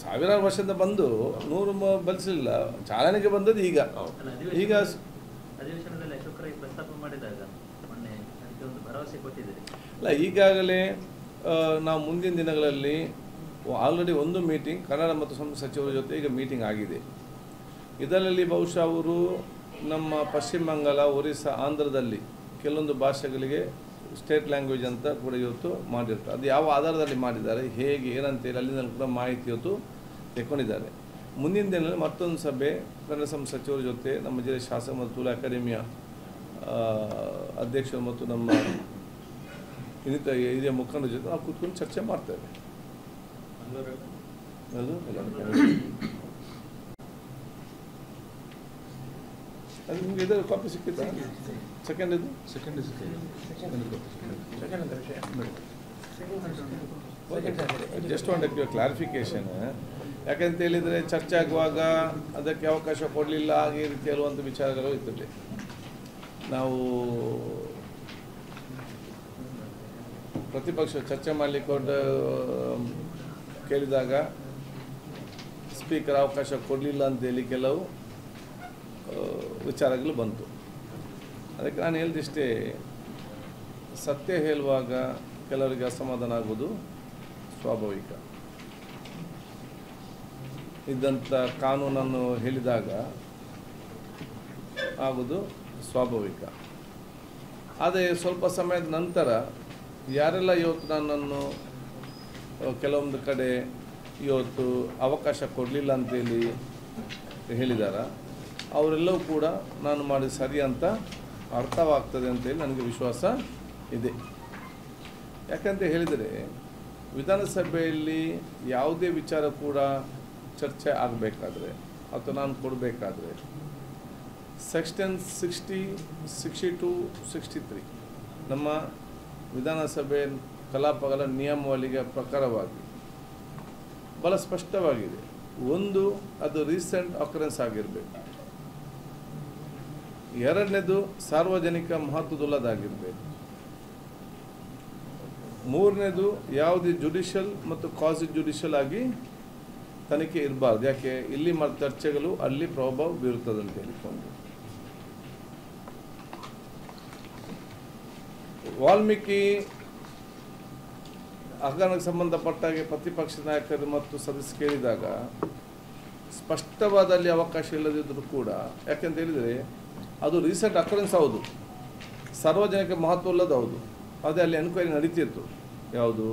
Speaker 1: ಸಾವಿರಾರು ವರ್ಷದಿಂದ ಬಂದು 100 ಬಲಿಸಲಿಲ್ಲ, ಚಾಲನೆಗೆ ಬಂದದ್ದು ಈಗ.
Speaker 3: ಅಧಿವೇಶನದಲ್ಲಿ ಅಶೋಕರಾಗಿ ಪ್ರಸ್ತಾಪ ಮಾಡಿದಾಗ ಮೊನ್ನೆ ಅದಕ್ಕೆ ಒಂದು ಭರವಸೆ ಕೊಟ್ಟಿದ್ದೀರಿ.
Speaker 1: ಅಲ್ಲ, ಈಗಾಗಲೇ ನಾವು ಮುಂದಿನ ದಿನಗಳಲ್ಲಿ ಆಲ್ರೆಡಿ ಒಂದು ಮೀಟಿಂಗ್ ಕನ್ನಡ ಮತ್ತು ಸಂಸ್ಕೃತಿ ಸಚಿವರ ಜೊತೆ ಈಗ ಮೀಟಿಂಗ್ ಆಗಿದೆ. ಇದರಲ್ಲಿ ಬಹುಶಃ ಅವರು ನಮ್ಮ ಪಶ್ಚಿಮ ಬಂಗಾಳ, ಒರಿಸ್ಸಾ, ಆಂಧ್ರದಲ್ಲಿ ಕೆಲವೊಂದು ಭಾಷೆಗಳಿಗೆ ಸ್ಟೇಟ್ ಲ್ಯಾಂಗ್ವೇಜ್ ಅಂತ ಕೂಡ ಇವತ್ತು ಮಾಡಿರ್ತಾರೆ. ಅದು ಯಾವ ಆಧಾರದಲ್ಲಿ ಮಾಡಿದ್ದಾರೆ, ಹೇಗೆ ಏನಂತೇಳಿ ಅಲ್ಲಿಂದ ಕೂಡ ಮಾಹಿತಿ ಇವತ್ತು ತೆಕ್ಕೊಂಡಿದ್ದಾರೆ. ಮುಂದಿನ ದಿನದಲ್ಲಿ ಮತ್ತೊಂದು ಸಭೆ ಕನ್ನಡ ಸಂಸ್ಕೃತಿ ಸಚಿವರ ಜೊತೆ ನಮ್ಮ ಜಿಲ್ಲೆ ಶಾಸಕ ಮತ್ತು ತುಳು ಅಕಾಡೆಮಿಯ ಅಧ್ಯಕ್ಷರು ಮತ್ತು ನಮ್ಮ ಇನ್ನಿತರ ಹಿರಿಯ ಮುಖಂಡರ ಜೊತೆ ನಾವು ಕೂತ್ಕೊಂಡು ಚರ್ಚೆ ಮಾಡ್ತೇವೆ. ಅದು ನಿಮಗೆ ಇದರ ಕಾಪಿ ಸಿಕ್ಕಿದ್ದ second just want to clarification. ಯಾಕಂತ ಹೇಳಿದರೆ ಚರ್ಚೆ ಆಗುವಾಗ ಅದಕ್ಕೆ ಅವಕಾಶ ಕೊಡಲಿಲ್ಲ, ಹಾಗೆ ರೀತಿ ಹೇಳುವಂಥ ವಿಚಾರಗಳು ಇರ್ತದೆ. ನಾವು ಪ್ರತಿಪಕ್ಷ ಚರ್ಚೆ ಮಾಡಲಿಕ್ಕೆ ಕೇಳಿದಾಗ ಸ್ಪೀಕರ್ ಅವಕಾಶ ಕೊಡಲಿಲ್ಲ ಅಂತೇಳಿ ಕೆಲವು ವಿಚಾರಗಳು ಬಂತು. ಅದಕ್ಕೆ ನಾನು ಹೇಳಿದಿಷ್ಟೇ, ಸತ್ಯ ಹೇಳುವಾಗ ಕೆಲವರಿಗೆ ಅಸಮಾಧಾನ ಆಗೋದು ಸ್ವಾಭಾವಿಕ. ಇದ್ದಂಥ ಕಾನೂನನ್ನು ಹೇಳಿದಾಗ ಆಗೋದು ಸ್ವಾಭಾವಿಕ. ಆದರೆ ಸ್ವಲ್ಪ ಸಮಯದ ನಂತರ ಯಾರೆಲ್ಲ ಇವತ್ತು ನನ್ನನ್ನು ಕೆಲವೊಂದು ಕಡೆ ಇವತ್ತು ಅವಕಾಶ ಕೊಡಲಿಲ್ಲ ಅಂತೇಳಿ ಹೇಳಿದಾರ, ಅವರೆಲ್ಲವೂ ಕೂಡ ನಾನು ಮಾಡಿದ ಸರಿ ಅಂತ ಅರ್ಥವಾಗ್ತದೆ ಅಂತೇಳಿ ನನಗೆ ವಿಶ್ವಾಸ ಇದೆ. ಯಾಕಂತ ಹೇಳಿದರೆ ವಿಧಾನಸಭೆಯಲ್ಲಿ ಯಾವುದೇ ವಿಚಾರ ಕೂಡ ಚರ್ಚೆ ಆಗಬೇಕಾದ್ರೆ ಅಥವಾ ನಾನು ಕೊಡಬೇಕಾದ್ರೆ ಸೆಕ್ಷನ್ 60, 62, 63 ನಮ್ಮ ವಿಧಾನಸಭೆ ಕಲಾಪಗಳ ನಿಯಮಾವಳಿಗೆ ಪ್ರಕಾರವಾಗಿ ಭಾಳ ಸ್ಪಷ್ಟವಾಗಿದೆ. ಒಂದು, ಅದು ರೀಸೆಂಟ್ ಅಕರೆನ್ಸ್ ಆಗಿರಬೇಕು. ಎರಡನೇದು, ಸಾರ್ವಜನಿಕ ಮಹತ್ವದುಳ್ಳದಾಗಿರಬೇಕು. ಮೂರನೇದು, ಯಾವುದೇ ಜುಡಿಷಿಯಲ್ ಮತ್ತು ಕ್ವಾಸಿ ಜುಡಿಷಿಯಲ್ ಆಗಿ ತನಿಖೆ ಇರಬಾರ್ದು. ಯಾಕೆ ಇಲ್ಲಿ ಚರ್ಚೆಗಳು ಅಲ್ಲಿ ಪ್ರಭಾವ ಬೀರುತ್ತದೆ ಅಂತ ಹೇಳಿಕೊಂಡು ವಾಲ್ಮೀಕಿ ಹಗರಣಕ್ಕೆ ಸಂಬಂಧಪಟ್ಟಾಗೆ ಪ್ರತಿಪಕ್ಷ ನಾಯಕರು ಮತ್ತು ಸದಸ್ಯರು ಕೇಳಿದಾಗ ಸ್ಪಷ್ಟವಾದ ಅಲ್ಲಿ ಅವಕಾಶ ಇಲ್ಲದಿದ್ದರೂ ಕೂಡ, ಯಾಕೆಂತ ಹೇಳಿದರೆ ಅದು ರೀಸೆಂಟ್ ಅಕರೆನ್ಸ್ ಹೌದು, ಸಾರ್ವಜನಿಕ ಮಹತ್ವ ಉಳ್ಳದು ಹೌದು. ಅದೇ ಅಲ್ಲಿ ಎನ್ಕ್ವೈರಿ ನಡೀತಿತ್ತು, ಯಾವುದು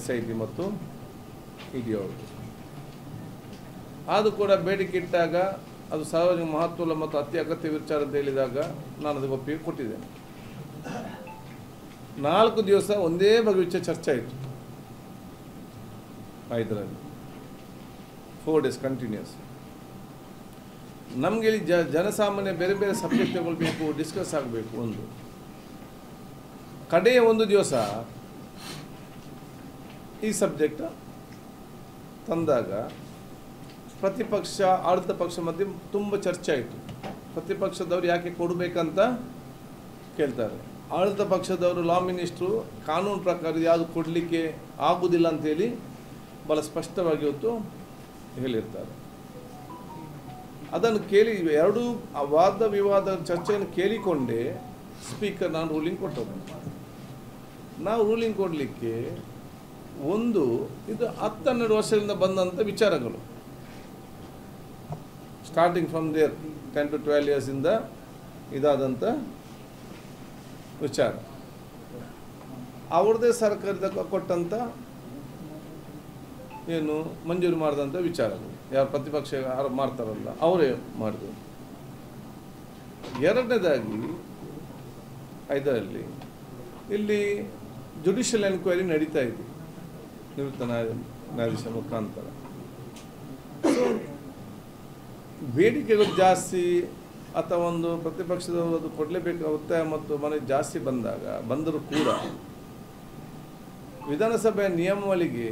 Speaker 1: SIT ಮತ್ತು ED ಅವ್ರದ್ದು. ಅದು ಕೂಡ ಬೇಡಿಕೆ ಇಟ್ಟಾಗ ಅದು ಸಾರ್ವಜನಿಕ ಮಹತ್ವಲ್ಲ ಮತ್ತು ಅತಿ ಅಗತ್ಯ ವಿಚಾರ ಅಂತ ಹೇಳಿದಾಗ ನಾನು ಅದಕ್ಕೆ ಒಪ್ಪಿಗೆ ಕೊಟ್ಟಿದ್ದೇನೆ. 4 ದಿವಸ ಒಂದೇ ಬಗ್ಗೆ ವಿಚಾರ ಚರ್ಚೆ ಆಯಿತು. 5ರಲ್ಲಿ 4 days ಕಂಟಿನ್ಯೂಸ್. ನಮಗೆ ಇಲ್ಲಿ ಜನಸಾಮಾನ್ಯ ಬೇರೆ ಬೇರೆ ಸಬ್ಜೆಕ್ಟ್ ತಗೊಳ್ಬೇಕು, ಡಿಸ್ಕಸ್ ಆಗಬೇಕು. ಒಂದು ಕಡೆಯ ಒಂದು ದಿವಸ ಈ ಸಬ್ಜೆಕ್ಟ್ ತಂದಾಗ ಪ್ರತಿಪಕ್ಷ ಆಡಳಿತ ಪಕ್ಷ ಮಧ್ಯೆ ತುಂಬ ಚರ್ಚೆ ಆಯಿತು. ಪ್ರತಿಪಕ್ಷದವ್ರು ಯಾಕೆ ಕೊಡಬೇಕಂತ ಕೇಳ್ತಾರೆ. ಆಡಳಿತ ಪಕ್ಷದವರು ಲಾ ಮಿನಿಸ್ಟ್ರು ಕಾನೂನು ಪ್ರಕಾರ ಯಾವುದು ಕೊಡಲಿಕ್ಕೆ ಆಗುವುದಿಲ್ಲ ಅಂತೇಳಿ ಭಾಳ ಸ್ಪಷ್ಟವಾಗಿ ಇವತ್ತು ಹೇಳಿರ್ತಾರೆ. ಅದನ್ನು ಕೇಳಿ ಎರಡೂ ವಾದ ವಿವಾದ ಚರ್ಚೆಯನ್ನು ಕೇಳಿಕೊಂಡೇ ಸ್ಪೀಕರ್ ನಾನು ರೂಲಿಂಗ್ ಕೊಟ್ಟರು. ನಾವು ರೂಲಿಂಗ್ ಕೊಡಲಿಕ್ಕೆ ಒಂದು ಇದು 10-12 ವರ್ಷದಿಂದ ಬಂದಂಥ ವಿಚಾರಗಳು, ಸ್ಟಾರ್ಟಿಂಗ್ ಫ್ರಮ್ ದೇರ್ 10 to 12 ಇಯರ್ಸಿಂದ ಇದಾದಂಥ ವಿಚಾರ, ಅವ್ರದ್ದೇ ಸರ್ಕಾರದ ಕೊಟ್ಟಂಥ ಏನು ಮಂಜೂರು ಮಾಡಿದಂಥ ವಿಚಾರಗಳು, ಯಾರು ಪ್ರತಿಪಕ್ಷ ಯಾರು ಮಾಡ್ತಾರಲ್ಲ ಅವರೇ ಮಾಡಿದ್ರು. ಎರಡನೇದಾಗಿ ಇದರಲ್ಲಿ ಇಲ್ಲಿ ಜುಡಿಷಿಯಲ್ ಎನ್ಕ್ವೈರಿ ನಡೀತಾ ಇದೆ ನಿವೃತ್ತ ನ್ಯಾಯಾಧೀಶ ಮುಖಾಂತರ. ಸೊ ಬೇಡಿಕೆಗಳು ಜಾಸ್ತಿ ಅಥವಾ ಒಂದು ಪ್ರತಿಪಕ್ಷದವರು ಅದು ಕೊಡಲೇಬೇಕು ಒತ್ತಾಯ ಮತ್ತು ಮನೆ ಜಾಸ್ತಿ ಬಂದರೂ ಕೂಡ ವಿಧಾನಸಭೆಯ ನಿಯಮಾವಳಿಗೆ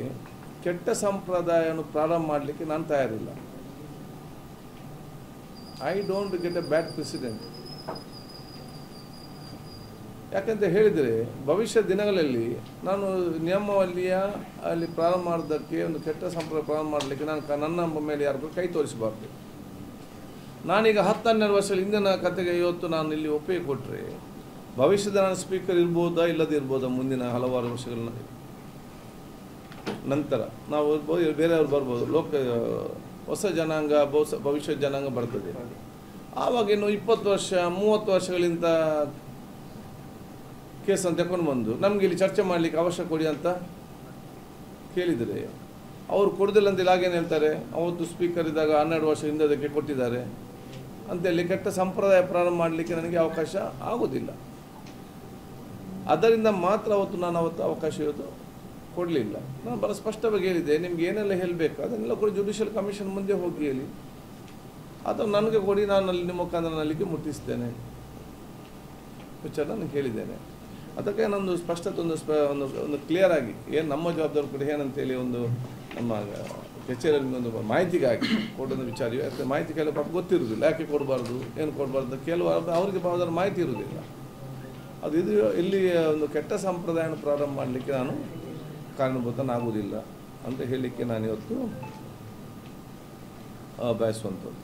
Speaker 1: ಕೆಟ್ಟ ಸಂಪ್ರದಾಯವನ್ನು ಪ್ರಾರಂಭ ಮಾಡಲಿಕ್ಕೆ ನಾನು ತಯಾರಿಲ್ಲ. I don't get a bad president. ಯಾಕಂತ ಹೇಳಿದರೆ ಭವಿಷ್ಯ ದಿನಗಳಲ್ಲಿ ನಾನು ನಿಯಮಾವಳಿಯ ಅಲ್ಲಿ ಪ್ರಾರಂಭ ಮಾಡೋದಕ್ಕೆ ಒಂದು ಕೆಟ್ಟ ಸಂಪ್ರದಾಯ ಪ್ರಾರಂಭ ಮಾಡಲಿಕ್ಕೆ ನನ್ನ ಮೇಲೆ ಯಾರಿಗೂ ಕೈ ತೋರಿಸಬಾರ್ದು. ನಾನೀಗ 10-12 ವರ್ಷಗಳ ಹಿಂದಿನ ಕತೆಗೆ ಇವತ್ತು ನಾನು ಇಲ್ಲಿ ಒಪ್ಪಿಗೆ ಕೊಟ್ಟರೆ ಭವಿಷ್ಯದ ನಾನು ಸ್ಪೀಕರ್ ಇರ್ಬೋದಾ ಇಲ್ಲದೇ ಇರ್ಬೋದಾ ಮುಂದಿನ ಹಲವಾರು ವರ್ಷಗಳ ನಂತರ ನಾವು ಇರ್ಬೋದು, ಬೇರೆಯವ್ರು ಬರ್ಬೋದು, ಹೊಸ ಜನಾಂಗ ಭವಿಷ್ಯದ ಜನಾಂಗ ಬರ್ತದೆ. ಆವಾಗ ಇನ್ನು 20 ವರ್ಷ 30 ವರ್ಷಗಳಿಂದ ಕೇಸನ್ನು ತಗೊಂಡು ಬಂದು ನಮಗೆ ಇಲ್ಲಿ ಚರ್ಚೆ ಮಾಡಲಿಕ್ಕೆ ಅವಶ್ಯ ಕೊಡಿ ಅಂತ ಕೇಳಿದರೆ ಅವರು ಕೊಡೋದಿಲ್ಲ ಅಂತೇಳಿ ಹಾಗೇನು ಹೇಳ್ತಾರೆ, ಅವತ್ತು ಸ್ಪೀಕರ್ ಇದ್ದಾಗ 12 ವರ್ಷ ಹಿಂದೆ ಅದಕ್ಕೆ ಕೊಟ್ಟಿದ್ದಾರೆ ಅಂತೇಳಿ ಕೆಟ್ಟ ಸಂಪ್ರದಾಯ ಪ್ರಾರಂಭ ಮಾಡಲಿಕ್ಕೆ ನನಗೆ ಅವಕಾಶ ಆಗೋದಿಲ್ಲ. ಅದರಿಂದ ಮಾತ್ರ ನಾನು ಅವತ್ತು ಅವಕಾಶ ಇವತ್ತು ಕೊಡಲಿಲ್ಲ. ನಾನು ಭಾಳ ಸ್ಪಷ್ಟವಾಗಿ ಹೇಳಿದೆ, ನಿಮ್ಗೆ ಏನೆಲ್ಲ ಹೇಳಬೇಕು ಅದನ್ನೆಲ್ಲ ಕೊಡಿ, ಜುಡಿಷಿಯಲ್ ಕಮಿಷನ್ ಮುಂದೆ ಹೋಗಿ ಹೇಳಿ, ಅಥವಾ ನನಗೆ ಕೊಡಿ, ನಾನು ಅಲ್ಲಿ ನಿಮ್ಮ ಮುಖಾಂತರ ಅಲ್ಲಿಗೆ ಮುಟ್ಟಿಸ್ತೇನೆ ವಿಚಾರ ನಾನು ಹೇಳಿದ್ದೇನೆ. ಅದಕ್ಕೆ ನಮ್ಮದು ಸ್ಪಷ್ಟತೆ ಒಂದು ಕ್ಲಿಯರ್ ಆಗಿ ಏನು ನಮ್ಮ ಜವಾಬ್ದಾರಿ ಕೂಡ ಏನಂತೇಳಿ ಒಂದು ನಮ್ಮ ಕಚೇರಿಯಲ್ಲಿ ಒಂದು ಮಾಹಿತಿಗಾಗಿ ಕೊಡೋದು ವಿಚಾರ. ಯಾಕೆ ಮಾಹಿತಿ ಕೆಲವು ಪಾಪ ಗೊತ್ತಿರೋದಿಲ್ಲ, ಯಾಕೆ ಕೊಡಬಾರ್ದು ಏನು ಕೊಡಬಾರ್ದು ಕೆಲವು ಅವರಿಗೆ ಅದರ ಮಾಹಿತಿ ಇರೋದಿಲ್ಲ. ಅದು ಇಲ್ಲಿ ಒಂದು ಕೆಟ್ಟ ಸಂಪ್ರದಾಯನ ಪ್ರಾರಂಭ ಮಾಡಲಿಕ್ಕೆ ನಾನು ಕಾರಣಭೂತನಾಗುವುದಿಲ್ಲ ಅಂತ ಹೇಳಲಿಕ್ಕೆ ನಾನು ಇವತ್ತು ಬಯಸುವಂಥದ್ದು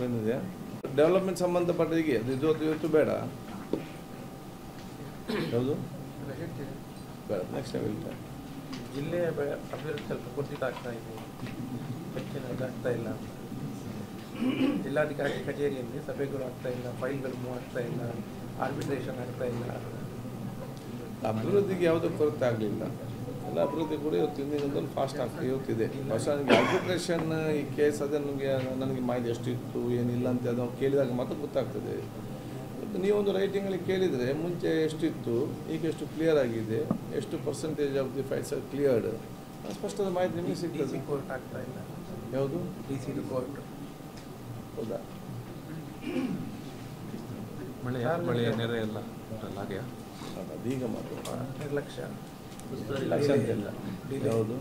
Speaker 1: ಏನಿದೆ. ಡೆವಲಪ್ಮೆಂಟ್ ಸಂಬಂಧಪಟ್ಟಿಗೆ ಅದು ಇವತ್ತು ಬೇಡ, ಯಾವುದು ಬೇಡ, ನೆಕ್ಸ್ಟ್ ಟೈಮ್ ಹೇಳ್ತೇನೆ.
Speaker 5: ಜಿಲ್ಲೆಯ ಅಭಿವೃದ್ಧಿ ಸ್ವಲ್ಪ ಕುಂಠಿತ ಆಗ್ತಾ ಇದೆ, ಹೆಚ್ಚಿನ ಆಗ್ತಾ ಇಲ್ಲ. ಜಿಲ್ಲಾಧಿಕಾರಿ ಕಚೇರಿಯಲ್ಲಿ ಸಭೆಗಳು ಆಗ್ತಾ ಇಲ್ಲ, ಫೈಲ್ಗಳು ಮೂವ್ ಆಗ್ತಾ ಇಲ್ಲ, ಆರ್ಬಿಟ್ರೇಷನ್ ಆಗ್ತಾ ಇಲ್ಲ.
Speaker 1: ಅಭಿವೃದ್ಧಿಗೆ ಯಾವುದೂ ಕೊರತೆ ಆಗಲಿಲ್ಲ, ಎಲ್ಲ ಅಭಿವೃದ್ಧಿ ಕೂಡ ಇವತ್ತಿನ ಫಾಸ್ಟ್ ಆಗ್ತಾ ಇವತ್ತಿದೆ. ಹೊಸ ನನಗೆ ಆರ್ಬಿಟ್ರೇಷನ್ ಈ ಕೇಸ್ ಅದೇ ನನಗೆ ಮಾಹಿತಿ ಎಷ್ಟಿತ್ತು ಏನಿಲ್ಲ ಅಂತ ಅದು ಕೇಳಿದಾಗ ಮಾತ್ರ ಗೊತ್ತಾಗ್ತದೆ. ನೀವು ಒಂದು ರೈಟಿಂಗಲ್ಲಿ ಕೇಳಿದರೆ ಮುಂಚೆ ಎಷ್ಟಿತ್ತು ಈಗ ಎಷ್ಟು ಕ್ಲಿಯರ್ ಆಗಿದೆ, ಎಷ್ಟು percentage of the files are cleared, ಸ್ಪಷ್ಟದ ಮಾಹಿತಿ ನಿಮಗೆ ಸಿಗ್ತದೆ.
Speaker 5: ಕೋರ್ಟ್ ಆಗ್ತಾ ಇಲ್ಲ,
Speaker 1: ಯಾವುದು
Speaker 5: DC ಕೋರ್ಟ್.
Speaker 1: ಹೌದಾ?
Speaker 6: ಮಳೆ ನೆರೆ ಎಲ್ಲ ಹಾಗೆಯಾ?
Speaker 1: ಅದೀಗ ಮಾತ್ರ
Speaker 5: ನಿರ್ಲಕ್ಷ್ಯ
Speaker 1: ಲಕ್ಷ ಅಂತಿಲ್ಲ. ಯಾವುದು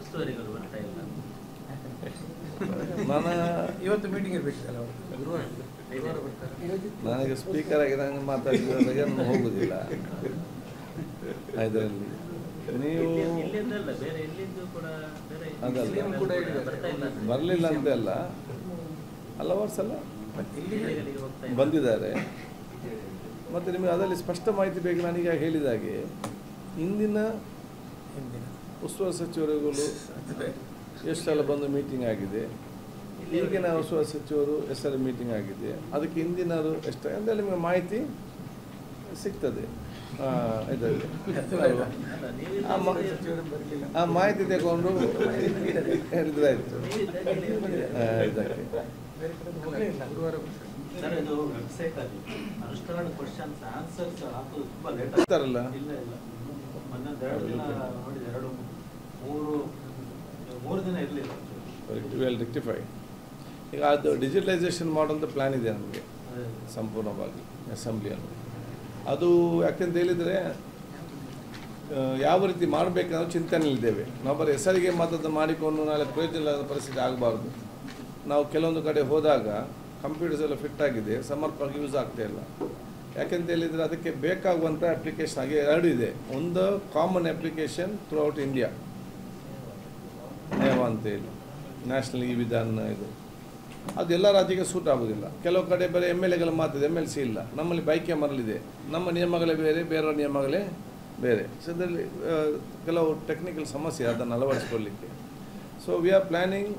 Speaker 3: ಉಸ್ತುವಾರಿಗಳು ಬರ್ತಾ ಇಲ್ಲ.
Speaker 1: ನಾನು
Speaker 5: ಇವತ್ತು ಮೀಟಿಂಗ್ ಇರಬೇಕಲ್ಲ ಅವರು, ಗುರುವಾರ ಬರ್ತಾರೆ.
Speaker 1: ನನಗೆ ಸ್ಪೀಕರ್ ಆಗಿ ನನಗೆ ಮಾತಾಡಿದಾಗ ನಾನು ಹೋಗುವುದಿಲ್ಲ ಇದರಲ್ಲಿ. ನೀವು
Speaker 3: ಇಲ್ಲಿಂದಲ್ಲ ಬೇರೆ ಎಲ್ಲಿಂದ ಕೂಡ ಬೇರೆ
Speaker 1: ಅದಲ್ಲ
Speaker 5: ಕೂಡ
Speaker 3: ಬರ್ತಾ ಇಲ್ಲ.
Speaker 1: ಬರಲಿಲ್ಲ ಅಂತೆಲ್ಲ ಹಲವಾರು ಸಲ
Speaker 3: ಜಿಲ್ಲೆಗಳಿಗೆ ಹೋಗ್ತಾ ಇಲ್ಲ.
Speaker 1: ಬಂದಿದ್ದಾರೆ. ಮತ್ತು ನಿಮಗೆ ಅದರಲ್ಲಿ ಸ್ಪಷ್ಟ ಮಾಹಿತಿ ಬೇಕು. ನಾನೀಗ ಹೇಳಿದಾಗೆ ಹಿಂದಿನ ಉಸ್ತುವಾರಿ ಸಚಿವರುಗಳು ಎಷ್ಟು ಸಲ ಬಂದು ಮೀಟಿಂಗ್ ಆಗಿದೆ, ಈಗಿನ ಉಸ್ತುವಾರಿ ಸಚಿವರು ಎಷ್ಟು ಸಲ ಮೀಟಿಂಗ್ ಆಗಿದೆ, ಅದಕ್ಕೆ ಹಿಂದಿನವರು ಎಷ್ಟು ಅಂದರೆ ನಿಮಗೆ ಮಾಹಿತಿ ಸಿಗ್ತದೆ ಇದರಲ್ಲಿ. ಆ ಮಾಹಿತಿ ತಗೊಂಡು ಹೇಳಿದ್ರೆ ಆಯಿತು. ಇದಕ್ಕೆ
Speaker 5: ಗುರುವಾರ
Speaker 7: ಸರ್, ಇದು ವೆಬ್ಸೈಟ್ ಅಲ್ಲಿ ಅನುಷ್ಠಾನ ಕ್ವಶನ್ಸ್ ಆನ್ಸರ್ಸ್ ಹಾಕೋದು ತುಂಬಾ ಲೇಟ್
Speaker 1: ಆಗ್ತಾರಲ್ಲ.
Speaker 7: ಇಲ್ಲ ಮೊನ್ನೆ 2 ದಿನ ನೋಡಿದೆ, 2-3 3 ದಿನ ಇರಲಿಲ್ಲ.
Speaker 1: Will rectify. ಈಗ ಅದು ಡಿಜಿಟಲೈಸೇಷನ್ ಮಾಡುವಂಥ ಪ್ಲ್ಯಾನ್ ಇದೆ ನಮಗೆ ಸಂಪೂರ್ಣವಾಗಿ ಅಸೆಂಬ್ಲಿಯನ್ನು. ಅದು ಯಾಕೆಂತ ಹೇಳಿದರೆ ಯಾವ ರೀತಿ ಮಾಡಬೇಕನ್ನೋ ಚಿಂತನೆಯಲ್ಲಿದ್ದೇವೆ. ನಾವು ಬರೀ ಹೆಸರಿಗೆ ಮಾತ್ರ ಮಾಡಿಕೊಂಡು ನಾಳೆ ಪ್ರಯೋಜನ ಇಲ್ಲದ ಪರಿಸ್ಥಿತಿ ಆಗಬಾರ್ದು. ನಾವು ಕೆಲವೊಂದು ಕಡೆ ಹೋದಾಗ ಕಂಪ್ಯೂಟರ್ಸ್ ಎಲ್ಲ ಫಿಟ್ ಆಗಿದೆ, ಸಮರ್ಪಕವಾಗಿ ಯೂಸ್ ಆಗ್ತಾ ಇಲ್ಲ. ಯಾಕೆಂತ ಹೇಳಿದರೆ ಅದಕ್ಕೆ ಬೇಕಾಗುವಂಥ ಅಪ್ಲಿಕೇಶನ್ ಆಗಿ 2 ಇದೆ. ಒಂದು common application throughout India, ನೇವ ಅಂತೇಳಿ ನ್ಯಾಷನಲ್ ಈ ವಿಧಾನ ಇದು, ಅದು ಎಲ್ಲ ರಾಜ್ಯಕ್ಕೆ ಸೂಟ್ ಆಗೋದಿಲ್ಲ. ಕೆಲವು ಕಡೆ ಬೇರೆ MLAಗಳು ಮಾತ್ರ, MLC ಇಲ್ಲ. ನಮ್ಮಲ್ಲಿ ಬೈಕ್ಯಾಮರಲ್ಲಿದೆ, ನಮ್ಮ ನಿಯಮಗಳೇ ಬೇರೆ, ಬೇರೆಯವ್ರ ನಿಯಮಗಳೇ ಬೇರೆ. ಸೊ ಇದರಲ್ಲಿ ಕೆಲವು ಟೆಕ್ನಿಕಲ್ ಸಮಸ್ಯೆ ಅದನ್ನು ಅಳವಡಿಸ್ಕೊಳ್ಳಿಕ್ಕೆ. So we are planning.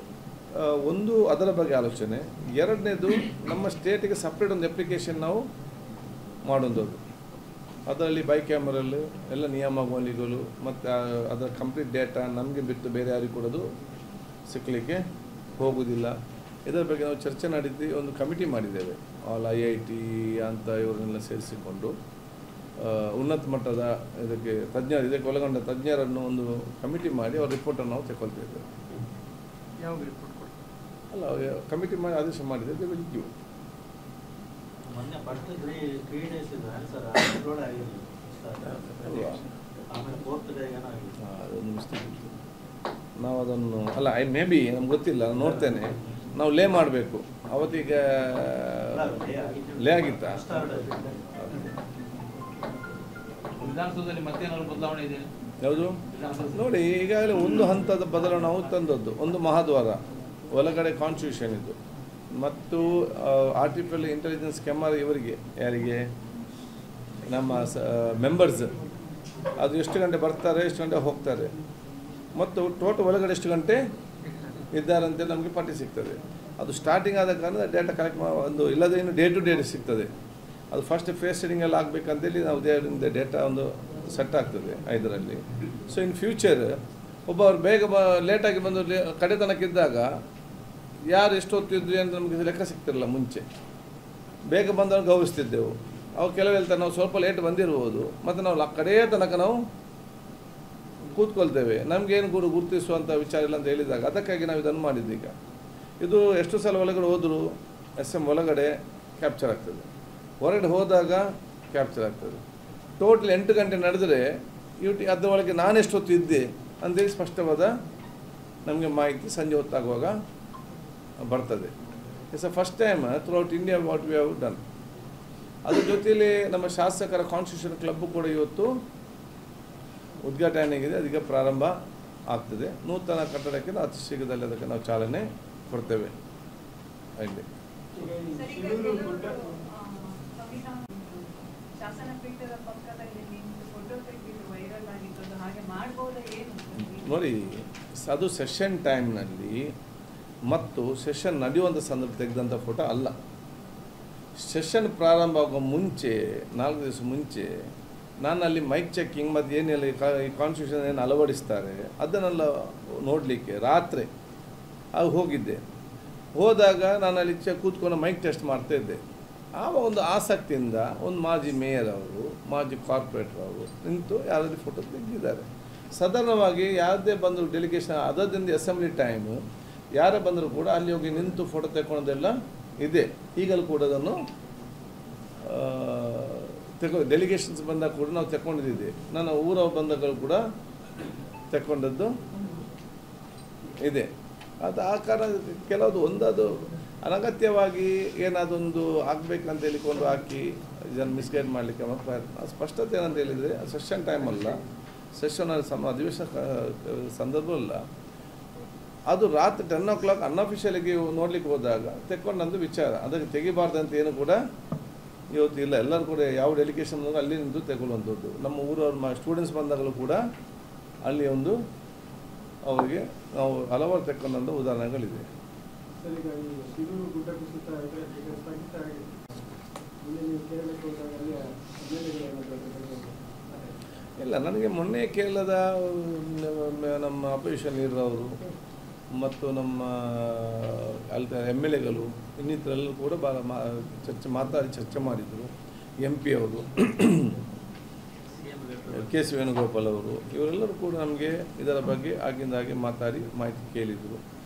Speaker 1: ಒಂದು ಅದರ ಬಗ್ಗೆ ಆಲೋಚನೆ. ಎರಡನೇದು ನಮ್ಮ ಸ್ಟೇಟಿಗೆ ಸಪ್ರೇಟ್ ಒಂದು ಅಪ್ಲಿಕೇಶನ್ ನಾವು ಮಾಡುವಂಥದ್ದು. ಅದರಲ್ಲಿ ಬೈಕ್ಯಾಮರಲ್ಲಿ ಎಲ್ಲ ನಿಯಮಾವಳಿಗಳು ಮತ್ತು ಅದರ ಕಂಪ್ಲೀಟ್ ಡೇಟಾ ನಮಗೆ ಬಿಟ್ಟು ಬೇರೆ ಯಾರಿಗೂ ಕೊಡೋದು ಸಿಕ್ಕಲಿಕ್ಕೆ ಹೋಗುವುದಿಲ್ಲ. ಇದರ ಬಗ್ಗೆ ನಾವು ಚರ್ಚೆ ನಡೆಸಿ ಒಂದು ಕಮಿಟಿ ಮಾಡಿದ್ದೇವೆ. ಆಲ್ IIT ಅಂತ ಇವರನ್ನೆಲ್ಲ ಸೇರಿಸಿಕೊಂಡು ಉನ್ನತ ಮಟ್ಟದ ಇದಕ್ಕೆ ಒಳಗೊಂಡ ತಜ್ಞರನ್ನು ಒಂದು ಕಮಿಟಿ ಮಾಡಿ ಅವ್ರ ರಿಪೋರ್ಟನ್ನು ನಾವು ತಗೊಳ್ತಿದ್ದೇವೆ.
Speaker 5: ಯಾವ ರಿಪೋರ್ಟ್
Speaker 1: ಅಲ್ಲ, ಕಮಿಟಿ ಮಾಡಿ ಆದೇಶ ಮಾಡಿದೆ. They will give.
Speaker 7: ಮೊನ್ನೆ ಫಸ್ಟ್ 3 days ಇದೆ ಆನ್ಸರ್ ಅಪ್ಲೋಡ್ ಆಗಿರಲಿಲ್ಲ. ಆಮೇಲೆ 4th ಡೇ ಏನೋ ಆಗಿಲ್ಲ.
Speaker 1: ಅದೊಂದು ಮಿಸ್ಟೇಕ್ ಇತ್ತು. ನಾವು ಅದನ್ನು ಅಲ್ಲ ಮೇ ಬಿ ನಮ್ಗೆ ಗೊತ್ತಿಲ್ಲ, ನೋಡ್ತೇನೆ. ನಾವು ಲೇ ಮಾಡಬೇಕು. ಅವತ್ತೀಗ ಲೇ ಆಗಿತ್ತಾ?
Speaker 4: ವಿಧಾನಸೌಧದಲ್ಲಿ ಮತ್ತೇನಾದ್ರು ಬದಲಾವಣೆ ಇದೆ?
Speaker 1: ಯಾವುದು ನೋಡಿ, ಈಗಾಗಲೇ ಒಂದು ಹಂತದ ಬದಲಾವಣೆ ನಾವು ತಂದದ್ದು. ಒಂದು ಮಹಾದ್ವಾರ ಒಳಗಡೆ ಕಾನ್ಸ್ಟಿಟ್ಯೂಷನ್ ಇದ್ದು, ಮತ್ತು ಆರ್ಟಿಫಿಷಿಯಲ್ ಇಂಟೆಲಿಜೆನ್ಸ್ ಕ್ಯಾಮರಾ ಇವರಿಗೆ, ಯಾರಿಗೆ ನಮ್ಮ ಮೆಂಬರ್ಸ್, ಅದು ಎಷ್ಟು ಗಂಟೆ ಬರ್ತಾರೆ, ಎಷ್ಟು ಗಂಟೆ ಹೋಗ್ತಾರೆ, ಮತ್ತು ಟೋಟಲ್ ಒಳಗಡೆ ಎಷ್ಟು ಗಂಟೆ ಇದ್ದಾರೆ ಅಂತೇಳಿ ನಮಗೆ ಪಟ್ಟಿ ಸಿಗ್ತದೆ. ಅದು ಸ್ಟಾರ್ಟಿಂಗ್ ಆದ ಕಾರಣ ಡೇಟಾ ಕಲೆಕ್ಟ್ ಒಂದು ಇಲ್ಲದೇ ಇನ್ನು ಡೇ ಟು ಡೇ ಸಿಗ್ತದೆ. ಅದು ಫಸ್ಟ್ ಫೇಸ್ ಸೆಟ್ಟಿಂಗ್ ಎಲ್ಲ ಆಗಬೇಕಂತೇಳಿ ನಾವು ಡೇಟಾ ಒಂದು ಸೆಟ್ ಆಗ್ತದೆ ಇದರಲ್ಲಿ. ಸೊ ಇನ್ ಫ್ಯೂಚರ್ ಒಬ್ಬರು ಬೇಗ ಲೇಟಾಗಿ ಬಂದು ಕಡೆತನಕ್ಕಿದ್ದಾಗ ಯಾರು ಎಷ್ಟು ಹೊತ್ತಿದ್ವಿ ಅಂತ ನಮಗೆ ಲೆಕ್ಕ ಸಿಗ್ತಿರಲ್ಲ. ಮುಂಚೆ ಬೇಗ ಬಂದವ್ರು ಗೌರವಿಸ್ತಿದ್ದೆವು. ಅವು ಕೆಲವು ಹೇಳ್ತಾರೆ ನಾವು ಸ್ವಲ್ಪ ಲೇಟ್ ಬಂದಿರ್ಬೋದು, ಮತ್ತು ನಾವು ಕಡೆಯ ತನಕ ನಾವು ಕೂತ್ಕೊಳ್ತೇವೆ, ನಮಗೇನು ಗುರುತಿಸುವಂಥ ವಿಚಾರ ಇಲ್ಲ ಅಂತ ಹೇಳಿದಾಗ ಅದಕ್ಕಾಗಿ ನಾವು ಇದನ್ನು ಮಾಡಿದ್ದೀಗ. ಇದು ಎಷ್ಟು ಸಲ ಒಳಗಡೆ ಹೋದರೂ SM ಒಳಗಡೆ ಕ್ಯಾಪ್ಚರ್ ಆಗ್ತದೆ, ಹೊರಗಡೆ ಹೋದಾಗ ಕ್ಯಾಪ್ಚರ್ ಆಗ್ತದೆ. ಟೋಟಲ್ 8 ಗಂಟೆ ನಡೆದರೆ ಅದರೊಳಗೆ ನಾನೆಷ್ಟು ಹೊತ್ತು ಇದ್ದೆ ಅಂತೇಳಿ ಸ್ಪಷ್ಟವಾದ ನಮಗೆ ಮಾಹಿತಿ ಸಂಜೆ ಹೊತ್ತಾಗುವಾಗ ಬರ್ತದೆ. It's a first time through out India what we have done. ಅದ್ರ ಜೊತೆಯಲ್ಲಿ ನಮ್ಮ ಶಾಸಕರ ಕಾನ್ಸ್ಟಿಟ್ಯೂಷನ್ ಕ್ಲಬ್ಬು ಕೂಡ ಇವತ್ತು ಉದ್ಘಾಟನೆಗಿದೆ, ಅದೀಗ ಪ್ರಾರಂಭ ಆಗ್ತದೆ. ನೂತನ ಕಟ್ಟಡಕ್ಕೆ ನಾವು ಅತಿ ಶೀಘ್ರದಲ್ಲಿ ಅದಕ್ಕೆ ನಾವು ಚಾಲನೆ ಕೊಡ್ತೇವೆ. ಅಲ್ಲಿ ನೋಡಿ, ಅದು ಸೆಷನ್ ಟೈಮ್ನಲ್ಲಿ ಮತ್ತು ಸೆಷನ್ ನಡೆಯುವಂಥ ಸಂದರ್ಭ ತೆಗೆದಂಥ ಫೋಟೋ ಅಲ್ಲ. ಸೆಷನ್ ಪ್ರಾರಂಭ ಆಗೋ ಮುಂಚೆ 4 ದಿವಸ ಮುಂಚೆ ನಾನು ಅಲ್ಲಿ ಮೈಕ್ ಚೆಕ್ಕಿಂಗ್ ಮತ್ತು ಏನೆಲ್ಲ ಈ ಕಾನ್ಸ್ಟಿಟ್ಯೂಷನ್ ಏನು ಅಳವಡಿಸ್ತಾರೆ ಅದನ್ನೆಲ್ಲ ನೋಡಲಿಕ್ಕೆ ರಾತ್ರಿ ಆಗ ಹೋಗಿದ್ದೆ. ಹೋದಾಗ ನಾನು ಅಲ್ಲಿ ಕೂತ್ಕೊಂಡು ಮೈಕ್ ಟೆಸ್ಟ್ ಮಾಡ್ತಾಯಿದ್ದೆ. ಆವಾಗ ಒಂದು ಆಸಕ್ತಿಯಿಂದ ಒಂದು ಮಾಜಿ ಮೇಯರ್ ಅವರು, ಮಾಜಿ ಕಾರ್ಪೊರೇಟರ್ ಅವರು ನಿಂತು ಯಾರಾದ್ರೂ ಫೋಟೋ ತೆಗೆದಿದ್ದಾರೆ. ಸಾಧಾರಣವಾಗಿ ಯಾವುದೇ ಬಂದರೂ ಡೆಲಿಗೇಷನ್ ಅದರಿಂದ ಅಸೆಂಬ್ಲಿ ಟೈಮು ಯಾರೇ ಬಂದರೂ ಕೂಡ ಅಲ್ಲಿ ಹೋಗಿ ನಿಂತು ಫೋಟೋ ತೆಕ್ಕೊಳ್ಳೋದೆಲ್ಲ ಇದೆ. ಈಗಲೂ ಕೂಡ ಅದನ್ನು ಡೆಲಿಗೇಷನ್ಸ್ ಬಂದಾಗ ಕೂಡ ನಾವು ತೆಕ್ಕೊಂಡಿದ್ದೆ. ನನ್ನ ಊರ ಬಂದಾಗಲೂ ಕೂಡ ತೆಕ್ಕೊಂಡದ್ದು ಇದೆ. ಅದು ಆ ಕಾರಣ ಕೆಲವುದು ಒಂದದು ಅನಗತ್ಯವಾಗಿ ಏನಾದೊಂದು ಆಗಬೇಕಂತ ಹೇಳಿಕೊಂಡು ಹಾಕಿ ಇದನ್ನು ಮಿಸ್ಗೈಡ್ ಮಾಡಲಿಕ್ಕೆ ಪ್ರಯತ್ನ. ಸ್ಪಷ್ಟತೆ ಏನಂತ ಹೇಳಿದರೆ ಸೆಷನ್ ಟೈಮ್ ಅಲ್ಲ, ಸೆಷನ್ ಅಧಿವೇಶನ ಸಂದರ್ಭ ಅಲ್ಲ. ಅದು ರಾತ್ರಿ 10 o'clock ಅನ್ಅಫಿಷಿಯಲಿಗೆ ನೋಡ್ಲಿಕ್ಕೆ ಹೋದಾಗ ತೆಕ್ಕೊಂಡಂದು ವಿಚಾರ. ಅದಕ್ಕೆ ತೆಗಿಬಾರ್ದಂತ ಏನು ಕೂಡ ಇವತ್ತು ಇಲ್ಲ. ಎಲ್ಲರೂ ಕೂಡ ಯಾವ ಡೆಲಿಗೇಷನ್ ಅಲ್ಲಿ ನಿಂತು ತೆಗೊಳ್ಳುವಂಥದ್ದು. ನಮ್ಮ ಊರವ್ರ ಸ್ಟೂಡೆಂಟ್ಸ್ ಬಂದಾಗಲೂ ಕೂಡ ಅಲ್ಲಿ ಒಂದು ಅವರಿಗೆ ನಾವು ಹಲವಾರು ತೆಕ್ಕೊಂಡಂಥ ಉದಾಹರಣೆಗಳಿದೆ.
Speaker 5: ಸರ್, ಈಗ ಈ ಶಿರೂರು ಗುಡ್ಡ ಕುಸಿತ ನೀವು ಕೇರಳಕ್ಕೆ ಹೋದಾಗ ಅಲ್ಲಿ
Speaker 1: ಇಲ್ಲ, ನನಗೆ ಮೊನ್ನೆ ಕೇರಳದ ನಮ್ಮ ಅಪೋಸಿಷನ್ ಲೀಡರ್ ಮತ್ತು ನಮ್ಮ MLAಗಳು ಇನ್ನಿತರೆಲ್ಲರೂ ಕೂಡ ಭಾಳ ಚರ್ಚೆ ಮಾಡಿದರು. MP ಅವರು ಕೆ ಸಿ ವೇಣುಗೋಪಾಲ್ ಅವರು ಇವರೆಲ್ಲರೂ ಕೂಡ ನಮಗೆ ಇದರ ಬಗ್ಗೆ ಆಗಿಂದಾಗೆ ಮಾತಾಡಿ ಮಾಹಿತಿ ಕೇಳಿದರು.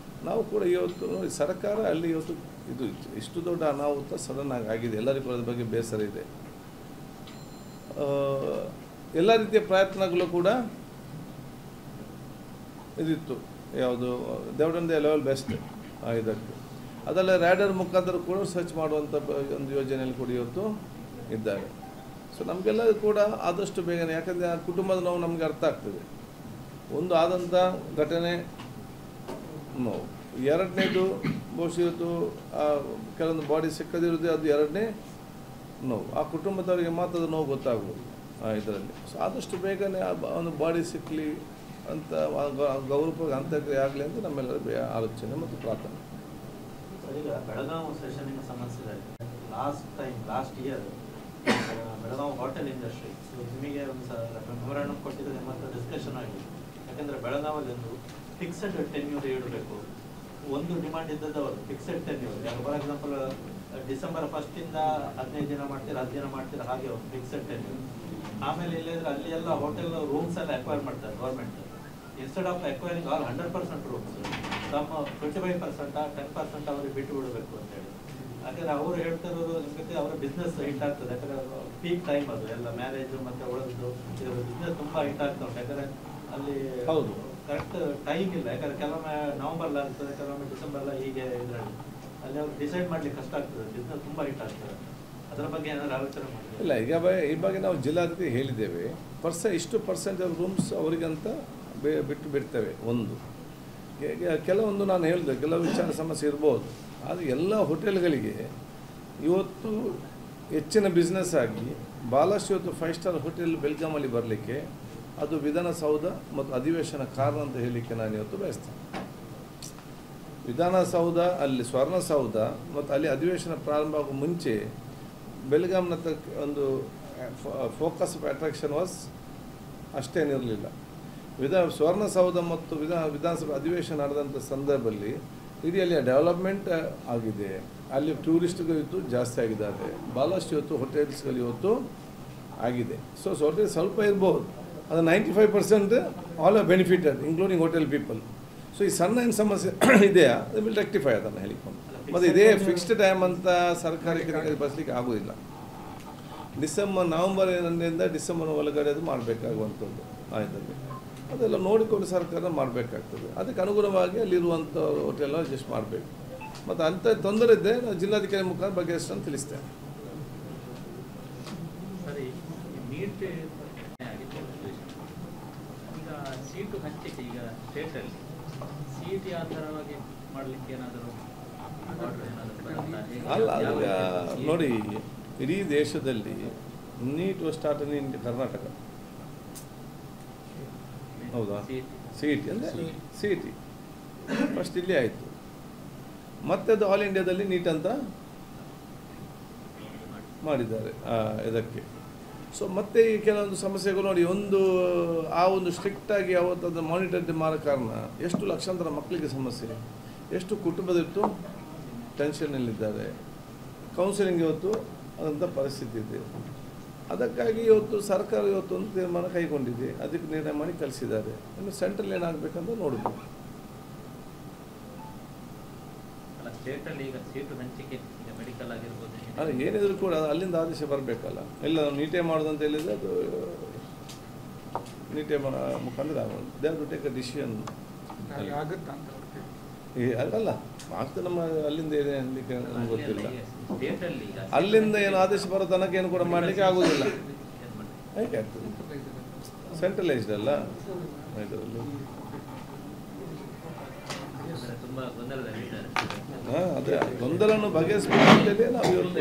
Speaker 1: ನಾವು ಕೂಡ ಇವತ್ತು ನೋಡಿ ಸರ್ಕಾರ ಅಲ್ಲಿ ಇವತ್ತು ಇದು ಇಷ್ಟು ದೊಡ್ಡ ಅನಾಹುತ ಸಡನ್ ಆಗಿದೆ, ಎಲ್ಲರಿಗೂ ಅದ್ರ ಬಗ್ಗೆ ಬೇಸರ ಇದೆ. ಎಲ್ಲ ರೀತಿಯ ಪ್ರಯತ್ನಗಳು ಕೂಡ ಇದಿತ್ತು, ಯಾವುದು ದೇವಡನ್ ದ ಲೆವೆಲ್ ಬೆಸ್ಟ್ ಇದಕ್ಕೆ. ಅದೆಲ್ಲ ರ್ಯಾಡರ್ ಮುಖಾಂತರ ಕೂಡ ಸರ್ಚ್ ಮಾಡುವಂಥ ಒಂದು ಯೋಜನೆಯಲ್ಲಿ ಕೂಡ ಇವತ್ತು ಇದ್ದಾರೆ. ಸೊ ನಮಗೆಲ್ಲ ಕೂಡ ಆದಷ್ಟು ಬೇಗನೆ, ಯಾಕಂದರೆ ಆ ಕುಟುಂಬದ ನೋವು ನಮಗೆ ಅರ್ಥ ಆಗ್ತದೆ. ಒಂದು ಆದಂಥ ಘಟನೆ ನೋವು, ಎರಡನೇದು ಬಹುಶಃ ಇವತ್ತು ಕೆಲವೊಂದು ಬಾಡಿ ಸಿಕ್ಕದಿರೋದೇ ಅದು ಎರಡನೇ ನೋವು. ಆ ಕುಟುಂಬದವರಿಗೆ ಮಾತ್ರ ಅದು ನೋವು ಗೊತ್ತಾಗ್ಬೋದು ಇದರಲ್ಲಿ. ಸೊ ಆದಷ್ಟು ಬೇಗನೆ ಒಂದು ಬಾಡಿ ಸಿಕ್ಕಲಿ ಅಂತ ಗೌರವ ಅಂತ್ಯಕ್ರಿಯೆ ಆಗಲಿ ಅಂತ ನಮ್ಮೆಲ್ಲರ ಆಲೋಚನೆ ಮತ್ತು ಪ್ರಾರ್ಥನೆ.
Speaker 7: ಈಗ ಬೆಳಗಾವಿ ಸೆಷನ್ನಿನ ಸಮಸ್ಯೆ last year Belagavi hotel industry ನಿಮಗೆ ಒಂದು ಮೆಮೊರಾಂಡಮ್ ಕೊಟ್ಟಿದ್ದಾರೆ ಮತ್ತು ಡಿಸ್ಕಷನ್ ಆಗಿದೆ. ಯಾಕಂದರೆ ಬೆಳಗಾವಿಯಲ್ಲಿ ಒಂದು ಫಿಕ್ಸೆಡ್ ಟೆನ್ಯೂರ್ ಇಡಬೇಕು. ಒಂದು ಡಿಮಾಂಡ್ ಇದ್ದದ್ದು ಅವರು ಫಿಕ್ಸೆಡ್ ಟೆನ್ಯೂರ್. ಯಾಕೆ ಫಾರ್ ಎಕ್ಸಾಂಪಲ್ ಡಿಸೆಂಬರ್ 1 15 ದಿನ ಮಾಡ್ತೀರಾ, 10 ದಿನ ಮಾಡ್ತೀರಾ, ಹಾಗೆ ಒಂದು ಫಿಕ್ಸೆಡ್ ಟೆನ್ಯೂರ್. ಆಮೇಲೆ ಇಲ್ಲಿದ್ರೆ ಅಲ್ಲಿ ಎಲ್ಲ ಹೋಟೆಲ್ ರೂಮ್ಸ್ ಎಲ್ಲ ಅಕ್ವೈರ್ ಮಾಡ್ತಾರೆ government. Instead of acquiring all 100% rooms, ತಮ್ಮ 25% 10% ಅವ್ರಿಗೆ ಬಿಟ್ಟು ಬಿಡಬೇಕು ಅಂತೇಳಿ. ಯಾಕಂದರೆ ಅವರು ಹೇಳ್ತಿರೋರು ನಿಮಗೆ ಅವರ ಬಿಸ್ನೆಸ್ ಹಿಟ್ ಆಗ್ತದೆ. ಯಾಕಂದರೆ ಪೀಕ್ ಟೈಮ್ ಅದು ಎಲ್ಲ ಮ್ಯಾರೇಜು ಮತ್ತು ಉಳಿದು ಇದರ ಬಿಸ್ನೆಸ್ ತುಂಬ ಹಿಟ್ ಆಗ್ತಾ ಉಂಟು. ಯಾಕಂದರೆ ಅಲ್ಲಿ
Speaker 1: ಹೌದು
Speaker 7: ಕರೆಕ್ಟ್ ಟೈಮ್ ಇಲ್ಲ. ಯಾಕಂದರೆ ಕೆಲವೊಮ್ಮೆ ನವಂಬರ್ಲ ಆಗ್ತದೆ, ಕೆಲವೊಮ್ಮೆ ಡಿಸೆಂಬರ್ಲ, ಹೀಗೆ ಇದರಲ್ಲಿ ಅಲ್ಲಿ ಅವ್ರು ಡಿಸೈಡ್ ಮಾಡಲಿಕ್ಕೆ ಕಷ್ಟ ಆಗ್ತದೆ. ಬಿಸ್ನೆಸ್ ತುಂಬ ಹಿಟ್ ಆಗ್ತದೆ. ಅದರ ಬಗ್ಗೆ ಏನಾದರೂ ಆಲೋಚನೆ ಮಾಡಿಲ್ಲ?
Speaker 1: ಇಲ್ಲ, ಈ ಬಗ್ಗೆ ನಾವು ಜಿಲ್ಲಾಧಿಕಾರಿ ಹೇಳಿದ್ದೇವೆ. ಇಷ್ಟು ಪರ್ಸೆಂಟೇಜ್ ರೂಮ್ಸ್ ಅವರಿಗಂತ ಬಿಟ್ಟು ಬಿಡ್ತೇವೆ. ಒಂದು ಕೆಲವೊಂದು ನಾನು ಹೇಳಿದೆ, ಕೆಲವು ವಿಚಾರ ಸಮಸ್ಯೆ ಇರ್ಬೋದು. ಆದರೆ ಎಲ್ಲ ಹೋಟೆಲ್ಗಳಿಗೆ ಇವತ್ತು ಹೆಚ್ಚಿನ ಬಿಸ್ನೆಸ್ ಆಗಿ ಭಾಳಷ್ಟು ಇವತ್ತು 5 ಸ್ಟಾರ್ ಹೋಟೆಲ್ ಬೆಳಗಾಮಲ್ಲಿ ಬರಲಿಕ್ಕೆ ಅದು ವಿಧಾನಸೌಧ ಮತ್ತು ಅಧಿವೇಶನ ಕಾರಣ ಅಂತ ಹೇಳಲಿಕ್ಕೆ ನಾನು ಇವತ್ತು ಬಯಸ್ತೇನೆ. ವಿಧಾನಸೌಧ ಅಲ್ಲಿ ಸ್ವರ್ಣಸೌಧ ಮತ್ತು ಅಲ್ಲಿ ಅಧಿವೇಶನ ಪ್ರಾರಂಭ ಆಗುವ ಮುಂಚೆ ಬೆಳಗಾಂನ ಒಂದು ಫೋಕಸ್ ಆಫ್ ಅಟ್ರಾಕ್ಷನ್ ವಾಸ್ ಅಷ್ಟೇನಿರಲಿಲ್ಲ. ಸ್ವರ್ಣಸೌಧ ಮತ್ತು ವಿಧಾನಸಭೆ ಅಧಿವೇಶನ ನಡೆದಂಥ ಸಂದರ್ಭದಲ್ಲಿ ಇಡೀ ಅಲ್ಲಿ ಡೆವಲಪ್ಮೆಂಟ್ ಆಗಿದೆ. ಅಲ್ಲಿ ಟೂರಿಸ್ಟ್ಗಳು ಇವತ್ತು ಜಾಸ್ತಿ ಆಗಿದ್ದಾರೆ. ಭಾಳಷ್ಟು ಇವತ್ತು ಹೋಟೆಲ್ಸ್ಗಳು ಇವತ್ತು ಆಗಿದೆ. ಸೊ ಹೋಟೆಲ್ ಸ್ವಲ್ಪ ಇರ್ಬೋದು, ಅದು 95% all are benefited including hotel people. So ಈ ಸಣ್ಣ ಏನು ಸಮಸ್ಯೆ ಇದೆಯಾ ಅದು ವಿಲ್ ರೆಕ್ಟಿಫೈ ಅದನ್ನು ಹೇಳಿಕೊಂಡು. ಮತ್ತು ಇದೇ ಫಿಕ್ಸ್ಡ್ ಟೈಮ್ ಅಂತ ಸರ್ಕಾರಕ್ಕೆ ಬರಲಿಕ್ಕೆ ಆಗೋದಿಲ್ಲ. ನವಂಬರ್ ಇಂದ ಡಿಸೆಂಬರ್ ಒಳಗಡೆ ಅದು ಮಾಡಬೇಕಾಗುವಂಥದ್ದು ಆಯ್ತದೆ. ಅದೆಲ್ಲ ನೋಡಿಕೊಂಡು ಸರ್ಕಾರ ಮಾಡಬೇಕಾಗ್ತದೆ. ಅದಕ್ಕೆ ಅನುಗುಣವಾಗಿ ಅಲ್ಲಿರುವಂಥ ಹೋಟೆಲ್ ಅಡ್ಜಸ್ಟ್ ಮಾಡಬೇಕು. ಮತ್ತು ಅಂಥ ತೊಂದರೆ ಇದ್ದರೆ ನಾವು ಜಿಲ್ಲಾಧಿಕಾರಿ ಮುಖಾಂತರ ಬಗೆಹರಿಸಿ ಅಂತ ತಿಳಿಸ್ತೇನೆ.
Speaker 3: ಸರಿ, ನೀಟ್ ಈಗ ಸೀಟು ಹಂಚಿಕೆ ಈಗ ಸ್ಟೇಟಲ್ಲಿ ಸೀಟ್ ಯಾವ ಥರವಾಗಿ ಮಾಡಲಿಕ್ಕೆ ಏನಾದರೂ
Speaker 1: ಅಲ್ಲ, ಈಗ ನೋಡಿ, ಇಡೀ ದೇಶದಲ್ಲಿ ನೀಟ್ ಸ್ಟಾರ್ಟ್ ಇನ್ ಕರ್ನಾಟಕ, ಹೌದಾ? ಸಿ ಇ ಟಿ ಅಂದರೆ ಸಿ ಇ ಟಿ ಫಸ್ಟ್ ಇಲ್ಲಿ ಆಯಿತು. ಮತ್ತೆ ಅದು ಆಲ್ ಇಂಡಿಯಾದಲ್ಲಿ ನೀಟ್ ಅಂತ ಮಾಡಿದ್ದಾರೆ ಇದಕ್ಕೆ. ಸೊ ಮತ್ತೆ ಈ ಕೆಲವೊಂದು ಸಮಸ್ಯೆಗಳು ನೋಡಿ, ಒಂದು ಸ್ಟ್ರಿಕ್ಟಾಗಿ ಅವತ್ತು ಅದನ್ನು ಮಾನಿಟರ್ ಮಾಡೋ ಕಾರಣ ಎಷ್ಟು ಲಕ್ಷಾಂತರ ಮಕ್ಕಳಿಗೆ ಸಮಸ್ಯೆ, ಎಷ್ಟು ಕುಟುಂಬದಿತ್ತು ಟೆನ್ಷನ್ನಲ್ಲಿದ್ದಾರೆ. ಕೌನ್ಸಿಲಿಂಗ್ ಇವತ್ತು ಅದಂಥ ಪರಿಸ್ಥಿತಿ ಇದೆ. ಅದಕ್ಕಾಗಿ ಇವತ್ತು ಸರ್ಕಾರ ಇವತ್ತು ಒಂದು ತೀರ್ಮಾನ ಕೈಗೊಂಡಿದೆ, ಅದಕ್ಕೆ ನಿರ್ಣಯ ಮಾಡಿ ಕಳಿಸಿದ್ದಾರೆ. ಇನ್ನು ಸೆಂಟ್ರಲ್ ಏನಾಗಬೇಕಂತ ನೋಡಬೇಕು.
Speaker 3: ಸ್ಟೇಟಲ್ಲಿ ಈಗ ಸೀಟು ಹಂಚಿಕೆ ಈಗ ಮೆಡಿಕಲ್ ಆಗಿರ್ಬೋದು,
Speaker 1: ಅಲ್ಲ ಏನಿದ್ರು ಕೂಡ ಅಲ್ಲಿಂದ ಆದೇಶ ಬರಬೇಕಲ್ಲ. ಇಲ್ಲ ನಾವು ನೀಟೇ ಮಾಡೋದಂತ ಹೇಳಿದರೆ ಅದು ನೀಟೇ ಮುಖಾಂತರ ಆಗೋದು. They have to take a decision. ಅಲ್ಲ ಆಗ್ತದೆ, ನಮ್ಮ ಅಲ್ಲಿಂದ ಏನೇ ಅನ್ಲಿಕ್ಕೆ ನಮ್ಗೆ ಗೊತ್ತಿಲ್ಲ. ಅಲ್ಲಿಂದ ಏನು ಆದೇಶ ಬರೋ ತನಕ ಏನು ಕೂಡ ಮಾಡಲಿಕ್ಕೆ ಆಗೋದಿಲ್ಲ. ಹೇಗೆ ಆಗ್ತದೆ? ಸೆಂಟ್ರಲೈಸ್ಡ್ ಅಲ್ಲ ಇದರಲ್ಲಿ.
Speaker 3: ತುಂಬ ಗೊಂದಲದಲ್ಲಿದ್ದಾರೆ.
Speaker 1: ಅದೇ ಗೊಂದಲವನ್ನು ಬಗೆಹರಿಸಬೇಕಂತೇಳಿ ನಾವು ಇವತ್ತು